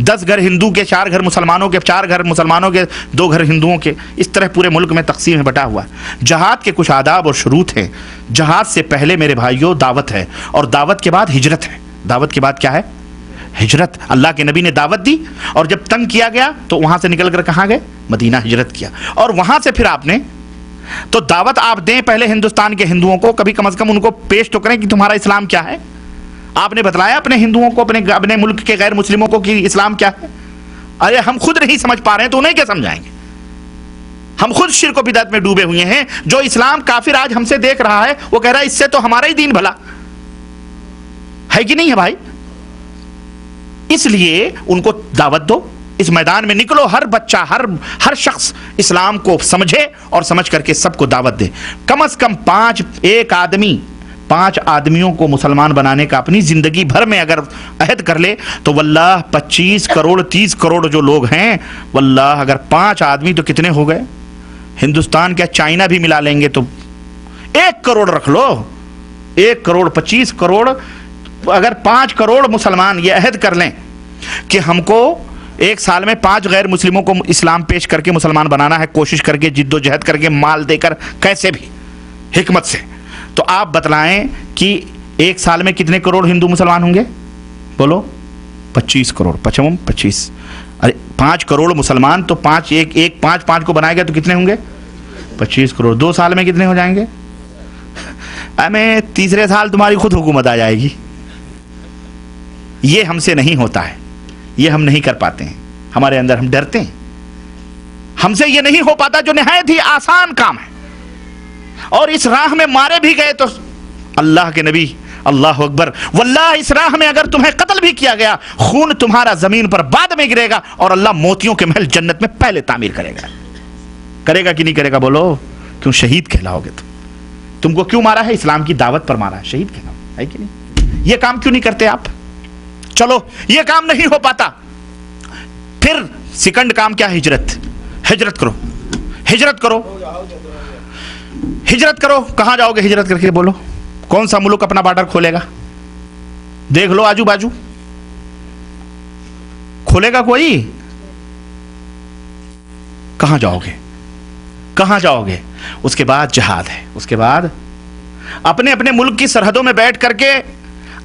10 گھر ہندو کے, 4 گھر مسلمانوں کے, 4 گھر مسلمانوں کے, 2 گھر ہندوؤں کے, اس طرح پورے ملک میں تقسیم ہے, بٹا ہوا ہے. جہاد کے کچھ آداب اور شروط ہیں. جہاد سے پہلے میرے بھائیوں دعوت ہے, اور دعوت کے بعد ہجرت ہے. دعوت کے بعد کیا ہے؟ ہجرت. اللہ کے نبی نے دعوت دی اور جب تنگ کیا گیا تو وہاں سے نکل کر کہاں گئے؟ مدینہ ہجرت کیا. اور وہاں سے پھر آپ نے تو دعوت آپ دیں پہلے ہندوستان کے ہندوؤں کو, کبھی کم از کم ان کو پیش تو کریں کہ تمہارا اسلام کیا ہے. آپ نے بتلایا اپنے ہندوؤں کو, اپنے ملک کے غیر مسلموں کو کہ اسلام کیا ہے؟ ارے ہم خود نہیں سمجھ پا رہے ہیں تو انہیں کیا سمجھائیں گے؟ ہم خود شرک و بدعت میں ڈوبے ہوئے ہیں. جو اسلام کافر آج ہم سے دیکھ رہا ہے وہ کہہ رہا ہے اس سے تو ہمارا ہی دین بھلا ہے کہ نہیں ہے بھائی. اس لیے ان کو دعوت دو, اس میدان میں نکلو. ہر بچہ, ہر شخص اسلام کو سمجھے اور سمجھ کر کے سب کو دعوت دے. کم از کم 5 آدمیوں کو مسلمان بنانے کا اپنی زندگی بھر میں اگر عہد کر لے تو واللہ 25 کروڑ 30 کروڑ جو لوگ ہیں, واللہ اگر 5 آدمی تو کتنے ہو گئے؟ ہندوستان کیا چائنا بھی ملا لیں گے تو 1 کروڑ رکھ لو. 1 کروڑ 25 کروڑ, اگر 5 کروڑ مسلمان یہ عہد کر لیں کہ ہم کو 1 سال میں 5 غیر مسلموں کو اسلام پیش کر کے مسلمان بنانا ہے, کوشش کر کے, جد و جہد کر کے, مال دے کر, کیسے بھی, حکمت سے, تو آپ بتلائیں کہ 1 سال میں کتنے کروڑ ہندو مسلمان ہوں گے؟ بولو. 25 کروڑ. 25. ارے 5 کروڑ مسلمان تو 5 کو بنائے گا تو کتنے ہوں گے؟ 25 کروڑ. 2 سال میں کتنے ہو جائیں گے؟ ہمیں تیسرے سال تمہاری خود حکومت آ جائے گی. یہ ہم سے نہیں ہوتا ہے, یہ ہم نہیں کر پاتے ہیں. ہمارے اندر ہم ڈرتے ہیں, ہم سے یہ نہیں ہو پاتا جو نہایت ہی آسان کام ہے. اور اس راہ میں مارے بھی گئے تو اللہ کے نبی اللہ اکبر. واللہ اس راہ میں اگر تمہیں قتل بھی کیا گیا, خون تمہارا زمین پر بعد میں گرے گا, اور اللہ موتیوں کے محل جنت میں پہلے تعمیر کرے گا. کرے گا کہ نہیں کرے گا بولو؟ کیوں شہید کہلاؤ گے تم کو کیوں مارا ہے؟ اسلام کی دعوت پر مارا ہے, شہید کہلاؤ ہے کہ نہیں؟ یہ کام کیوں نہیں کرتے آپ؟ چلو یہ کام نہیں ہو پاتا, پھر سیکنڈ کام کیا؟ ہجرت. ہجرت کرو, ہجرت کرو, ہجرت کرو. کہاں جاؤ گے ہجرت کر کے بولو؟ کون سا ملک اپنا بارڈر کھولے گا؟ دیکھ لو آجو باجو, کھولے گا کوئی؟ کہاں جاؤ گے؟ کہاں جاؤ گے؟ اس کے بعد جہاد ہے. اس کے بعد اپنے اپنے ملک کی سرحدوں میں بیٹھ کر کے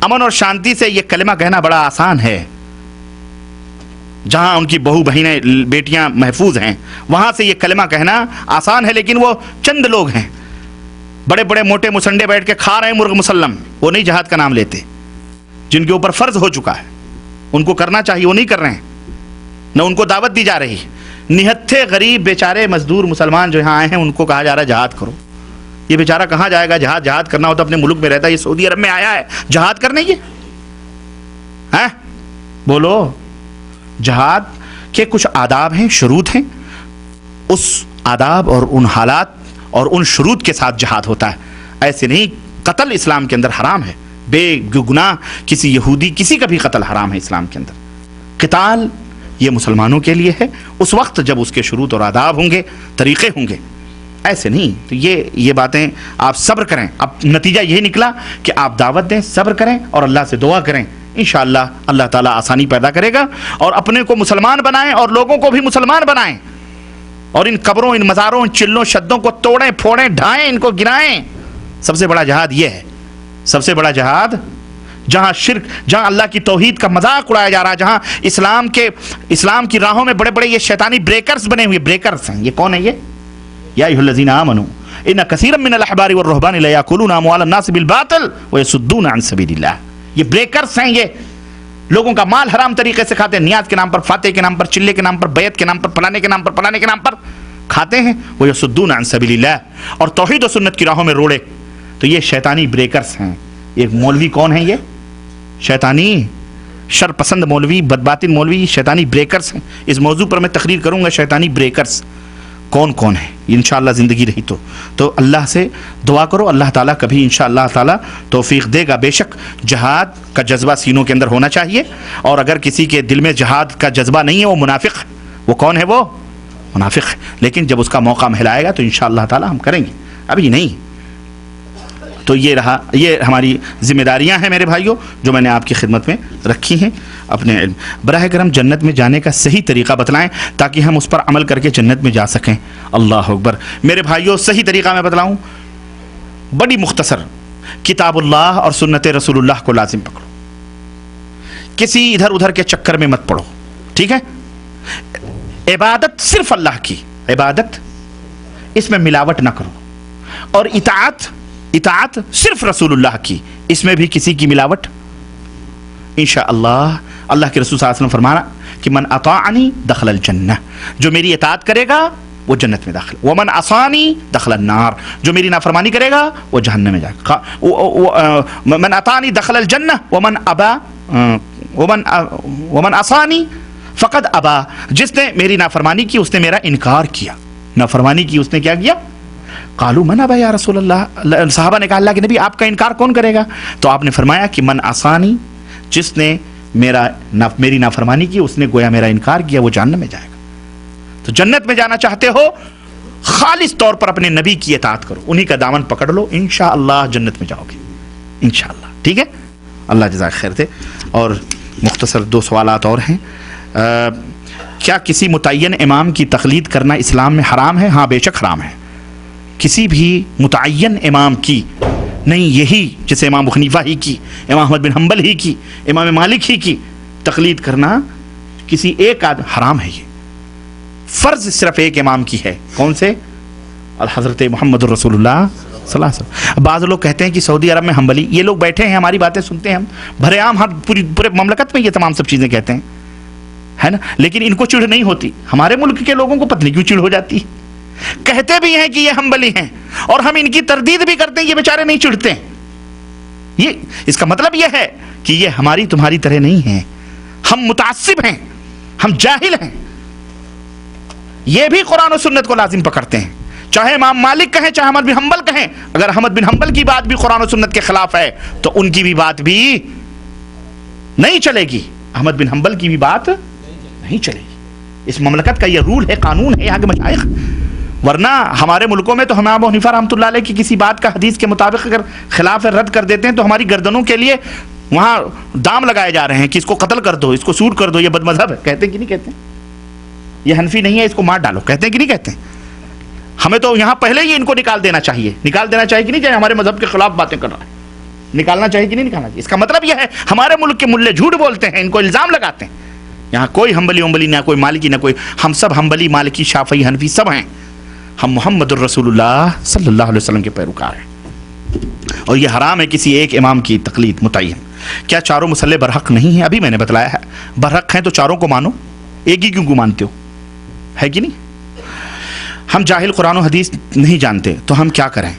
امن اور شانتی سے یہ کلمہ کہنا بڑا آسان ہے. جہاں ان کی بہو بہنیں بیٹیاں محفوظ ہیں وہاں سے یہ کلمہ کہنا آسان ہے, لیکن وہ چند لوگ ہیں بڑے بڑے موٹے مسنڈے بیٹھ کے کھا رہے ہیں مرغ مسلم, وہ نہیں جہاد کا نام لیتے. جن کے اوپر فرض ہو چکا ہے ان کو کرنا چاہیے, وہ نہیں کر رہے ہیں, نہ ان کو دعوت دی جا رہی. نہتھے غریب بیچارے مزدور مسلمان جو یہاں آئے ہیں ان کو کہا جا رہا ہے جہاد کرو. یہ بیچارہ کہاں جائے گا جہاد؟ جہاد کرنا ہو تو اپنے ملک میں رہتا ہے. یہ سعودی عرب میں آیا ہے جہاد کرنے, یہ ہیں بولو؟ جہاد کے کچھ آداب ہیں, شروط ہیں, اس آداب اور ان حالات اور ان شروط کے ساتھ جہاد ہوتا ہے. ایسے نہیں. قتل اسلام کے اندر حرام ہے, بے گناہ کسی یہودی کسی کا بھی قتل حرام ہے اسلام کے اندر. قتال یہ مسلمانوں کے لیے ہے اس وقت جب اس کے شروط اور آداب ہوں گے, طریقے ہوں گے. ایسے نہیں. تو یہ باتیں آپ صبر کریں. اب نتیجہ یہی نکلا کہ آپ دعوت دیں, صبر کریں اور اللہ سے دعا کریں. انشاءاللہ اللہ تعالیٰ آسانی پیدا کرے گا, اور اپنے کو مسلمان بنائیں اور لوگوں کو بھی مسلمان بنائیں, اور ان قبروں, ان مزاروں, ان چلوں شدوں کو توڑیں, پھوڑیں, ڈھائیں, ان کو گرائیں. سب سے بڑا جہاد یہ ہے. سب سے بڑا جہاد جہاں شرک, جہاں اللہ کی توحید کا مذاق اڑایا جا رہا ہے, جہاں اسلام کی راہوں میں بڑے بڑے یہ شیطانی بریکرز بنے ہوئے. بریکرز ہیں یہ کون ہے؟ یہ یا ایھا الذین آمنوا ان کثیرا من الاحبار والرہبان لیاکلون اموال الناس بالباطل ویصدون عن سبیل اللہ. یہ بریکرز ہیں, یہ لوگوں کا مال حرام طریقے سے کھاتے ہیں. نیاز کے نام پر, فاتح کے نام پر, چلے کے نام پر, بیعت کے نام پر, فلانے کے نام پر, فلانے کے نام پر کھاتے ہیں. ویصدون عن سبیل اللہ, اور توحید و سنت کی راہوں میں روڑے. تو یہ شیطانی بریکرز ہیں. ایک مولوی کون ہیں؟ یہ شیطانی شر پسند مولوی, بدباطن مولوی, شیطانی بریکرز ہیں. اس موضوع پر میں تقریر کروں گا, شیطانی بریکرز کون کون ہیں انشاءاللہ زندگی رہی تو اللہ سے دعا کرو. اللہ تعالیٰ کبھی انشاءاللہ تعالیٰ توفیق دے گا. بے شک جہاد کا جذبہ سینوں کے اندر ہونا چاہیے, اور اگر کسی کے دل میں جہاد کا جذبہ نہیں ہے وہ منافق. وہ کون ہے؟ وہ منافق. لیکن جب اس کا موقع محلائے گا تو انشاءاللہ تعالیٰ ہم کریں گے, ابھی نہیں. تو یہ رہا, یہ ہماری ذمہ داریاں ہیں میرے بھائیوں جو میں نے آپ کی خدمت میں رکھی ہیں اپنے علم. براہ کرم جنت میں جانے کا صحیح طریقہ بتلائیں تاکہ ہم اس پر عمل کر کے جنت میں جا سکیں. اللہ اکبر. میرے بھائیوں صحیح طریقہ میں بتلاؤں, بڑی مختصر, کتاب اللہ اور سنت رسول اللہ کو لازم پکڑو, کسی ادھر ادھر کے چکر میں مت پڑو, ٹھیک ہے؟ عبادت صرف اللہ کی عبادت, اس میں ملاوٹ نہ کرو, اور اطاعت صرف رسول اللہ کی, اس میں بھی کسی کی ملاوٹ. انشاءاللہ اللہ کے رسول صلی اللہ علیہ وسلم فرمانا کہ من اطاعنی دخل الجنہ, جو میری اطاعت کرے گا وہ جنت میں داخل. ومن عصانی دخل النار, جو میری نافرمانی کرے گا وہ جہنم میں جائے گا. من اطاعنی دخل الجنہ ومن ابا ومن عصانی فقد ابا, جس نے میری نافرمانی کی اس نے میرا انکار کیا. نافرمانی کی اس نے کیا کیا؟ قالوا من ابا یا رسول اللہ. صحابہ نے کہا اللہ کے نبی آپ کا انکار کون کرے گا؟ تو آپ نے فرمایا کہ من عصانی, جس نے میری نافرمانی کی اس نے گویا میرا انکار کیا, وہ جہنم میں جائے گا. تو جنت میں جانا چاہتے ہو خالص طور پر اپنے نبی کی اطاعت کرو, انہی کا دامن پکڑ لو, انشاءاللہ جنت میں جاؤ گے انشاءاللہ. ٹھیک ہے, اللہ جزاک خیر دے. اور مختصر 2 سوالات اور ہیں. کیا کسی متعین امام کی تقلید کرنا اسلام میں حرام ہے؟ ہاں بے شک حرام ہے. کسی بھی متعین امام کی نہیں, یہی جیسے امام ابو حنیفہ ہی کی, امام احمد بن حنبل ہی کی, امام مالک ہی کی تقلید کرنا کسی ایک حرام ہے. یہ فرض صرف ایک امام کی ہے. کون سے؟ الحضرت محمد رسول اللہ صلی اللہ علیہ وسلم. بعض لوگ کہتے ہیں کہ سعودی عرب میں حنبلی, یہ لوگ بیٹھے ہیں ہماری باتیں سنتے ہیں, ہم بھرے عام ہر پورے مملکت میں یہ تمام سب چیزیں کہتے ہیں, ہے نا, لیکن ان کو چڑھ نہیں ہوتی. ہمارے ملک کے لوگوں کو پتہ نہیں کیوں چڑھ ہو جاتی. کہتے بھی ہیں کہ یہ حنبلی ہیں اور ہم ان کی تردید بھی کرتے ہیں, یہ بیچارے نہیں چڑھتے. یہ اس کا مطلب یہ ہے کہ یہ ہماری تمہاری طرح نہیں ہیں، ہم متعصب ہیں، ہم جاہل ہیں. یہ بھی قرآن و سنت کو لازم پکڑتے ہیں، چاہے امام مالک کہیں چاہے احمد بن حنبل کہیں. اگر احمد بن حنبل کی بات بھی قرآن و سنت کے خلاف ہے تو ان کی بھی بات بھی نہیں چلے گی، احمد بن حنبل کی بھی بات نہیں چلے گی. اس مملکت کا یہ رول ہے، قانون ہے یہاں کے مشائخ. ورنہ ہمارے ملکوں میں تو ہم ابو حنیفہ رحمۃ اللہ علیہ کی کسی بات کا حدیث کے مطابق اگر خلاف رد کر دیتے ہیں تو ہماری گردنوں کے لیے وہاں دام لگائے جا رہے ہیں کہ اس کو قتل کر دو، اس کو سور کر دو، یہ بد مذہب ہے. کہتے ہیں کہ نہیں کہتے؟ یہ حنفی نہیں ہے، اس کو مار ڈالو، کہتے ہیں کہ نہیں کہتے؟ ہمیں تو یہاں پہلے ہی ان کو نکال دینا چاہیے کہ نہیں چاہیے، ہمارے مذہب کے خلاف باتیں کر رہا ہے، نکالنا چاہیے کہ نہیں نکالنا چاہیے. اس کا مطلب یہ ہے ہمارے ملک کے ملے جھوٹ بولتے ہیں، ان کو الزام لگاتے ہیں. یہاں کوئی حنبلی نہ کوئی مالکی نہ کوئی، ہم سب حنبلی مالکی شافعی حنفی سب ہیں. ہم محمد الرسول اللہ صلی اللہ علیہ وسلم کے پیروکار ہیں، اور یہ حرام ہے کسی ایک امام کی تقلید متعین. کیا چاروں مسلح برحق نہیں ہیں؟ ابھی میں نے بتلایا ہے، برحق ہیں تو چاروں کو مانو، ایک ہی کیوں مانتے ہو؟ ہے کہ نہیں؟ ہم جاہل قرآن و حدیث نہیں جانتے تو ہم کیا کریں؟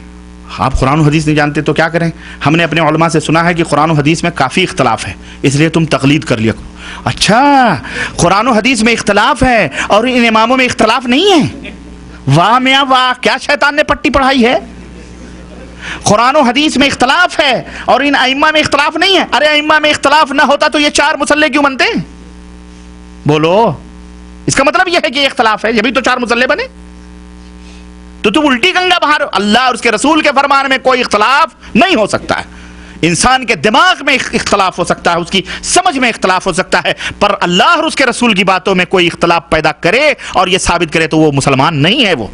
آپ قرآن و حدیث نہیں جانتے تو کیا کریں؟ ہم نے اپنے علماء سے سنا ہے کہ قرآن و حدیث میں کافی اختلاف ہے، اس لیے تم تقلید کر لیا کرو. اچھا، قرآن و حدیث میں اختلاف ہے اور ان اماموں میں اختلاف نہیں ہے؟ واہ میاں واہ، کیا شیطان نے پٹی پڑھائی ہے. قرآن و حدیث میں اختلاف ہے اور ان ائمہ میں اختلاف نہیں ہے. ارے ائمہ میں اختلاف نہ ہوتا تو یہ چار مسلح کیوں بنتے؟ بولو. اس کا مطلب یہ ہے کہ یہ اختلاف ہے، یہ بھی تو چار مسلح بنے. تو تم الٹی گنگا بہار. اللہ اور اس کے رسول کے فرمان میں کوئی اختلاف نہیں ہو سکتا ہے. انسان کے دماغ میں اختلاف ہو سکتا ہے، اس کی سمجھ میں اختلاف ہو سکتا ہے، پر اللہ اور اس کے رسول کی باتوں میں کوئی اختلاف پیدا کرے اور یہ ثابت کرے تو وہ مسلمان نہیں ہے. وہ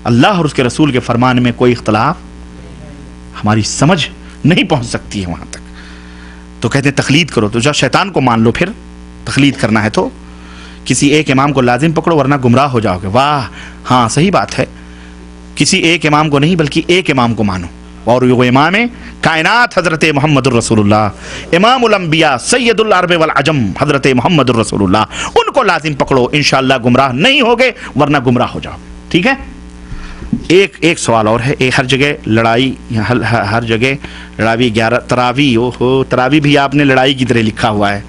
اللہ اور اس کے رسول کے فرمان میں کوئی اختلاف، ہماری سمجھ نہیں پہنچ سکتی ہے وہاں تک. تو کہتے ہیں تقلید کرو. تو جب شیطان کو مان لو، پھر تقلید کرنا ہے تو کسی ایک امام کو لازم پکڑو ورنہ گمراہ ہو جاؤ گے. واہ، ہاں صحیح بات ہے، کسی ایک امام کو نہیں بلکہ ایک امام کو مانو، اور وہ امام کائنات حضرت محمد الرسول اللہ، امام الانبیاء سید العرب والعجم حضرت محمد الرسول اللہ، ان کو لازم پکڑو. انشاءاللہ گمراہ نہیں ہوگے ورنہ گمراہ ہو جاؤ. ٹھیک ہے. ایک سوال اور ہے. ہر جگہ لڑائی، ہر جگہ لڑائی. 11 تراوی بھی آپ نے لڑائی کی طرح لکھا ہوا ہے.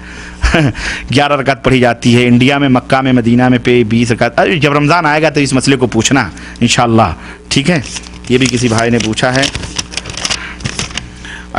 11 رکعت پڑھی جاتی ہے انڈیا میں، مکہ میں، مدینہ میں 20 رکعت. جب رمضان آئے گا تو اس مسئلے کو پوچھنا انشاءاللہ. ٹھیک ہے. یہ بھی کسی بھائی نے پوچھا ہے،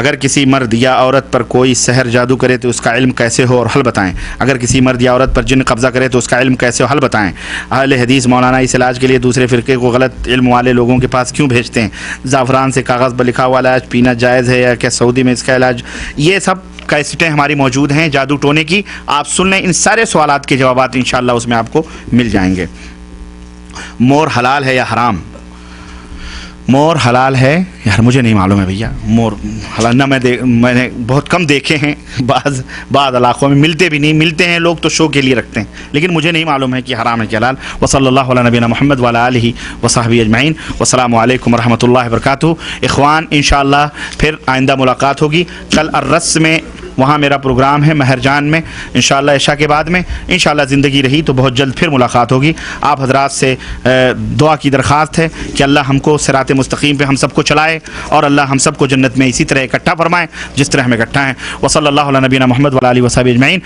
اگر کسی مرد یا عورت پر کوئی سحر جادو کرے تو اس کا علم کیسے ہو اور حل بتائیں. اگر کسی مرد یا عورت پر جن قبضہ کرے تو اس کا علم کیسے ہو، حل بتائیں. اہل حدیث مولانا اس علاج کے لیے دوسرے فرقے کو غلط علم والے لوگوں کے پاس کیوں بھیجتے ہیں؟ زعفران سے کاغذ پر لکھا ہوا علاج پینا جائز ہے یا کیا سعودی میں اس کا علاج؟ یہ سب کیسٹیں ہماری موجود ہیں جادو ٹونے کی، آپ سن لیں. ان سارے سوالات کے جوابات انشاءاللہ اس میں آپ کو مل جائیں گے. مور حلال ہے یا حرام؟ مور حلال ہے یار، مجھے نہیں معلوم ہے بھیا. مور حلال نہ میں نے بہت کم دیکھے ہیں، بعض علاقوں میں ملتے بھی نہیں، ملتے ہیں لوگ تو شو کے لیے رکھتے ہیں، لیکن مجھے نہیں معلوم ہے کہ حرام ہے کہ حلال. وصلی اللہ علی نبینا محمد وعلی آلہ وصحبہ اجمعین. والسلام علیکم ورحمۃ اللہ وبرکاتہ. اخوان انشاءاللہ پھر آئندہ ملاقات ہوگی. کل الرس میں وہاں میرا پروگرام ہے مہرجان میں، انشاءاللہ عشاء کے بعد میں. انشاءاللہ زندگی رہی تو بہت جلد پھر ملاقات ہوگی. آپ حضرات سے دعا کی درخواست ہے کہ اللہ ہم کو صراط مستقیم پہ ہم سب کو چلائے اور اللہ ہم سب کو جنت میں اسی طرح اکٹھا فرمائے جس طرح ہم اکٹھا ہیں. وصلی اللہ علی نبینا محمد وعلی آلہ وصحبہ اجمعین.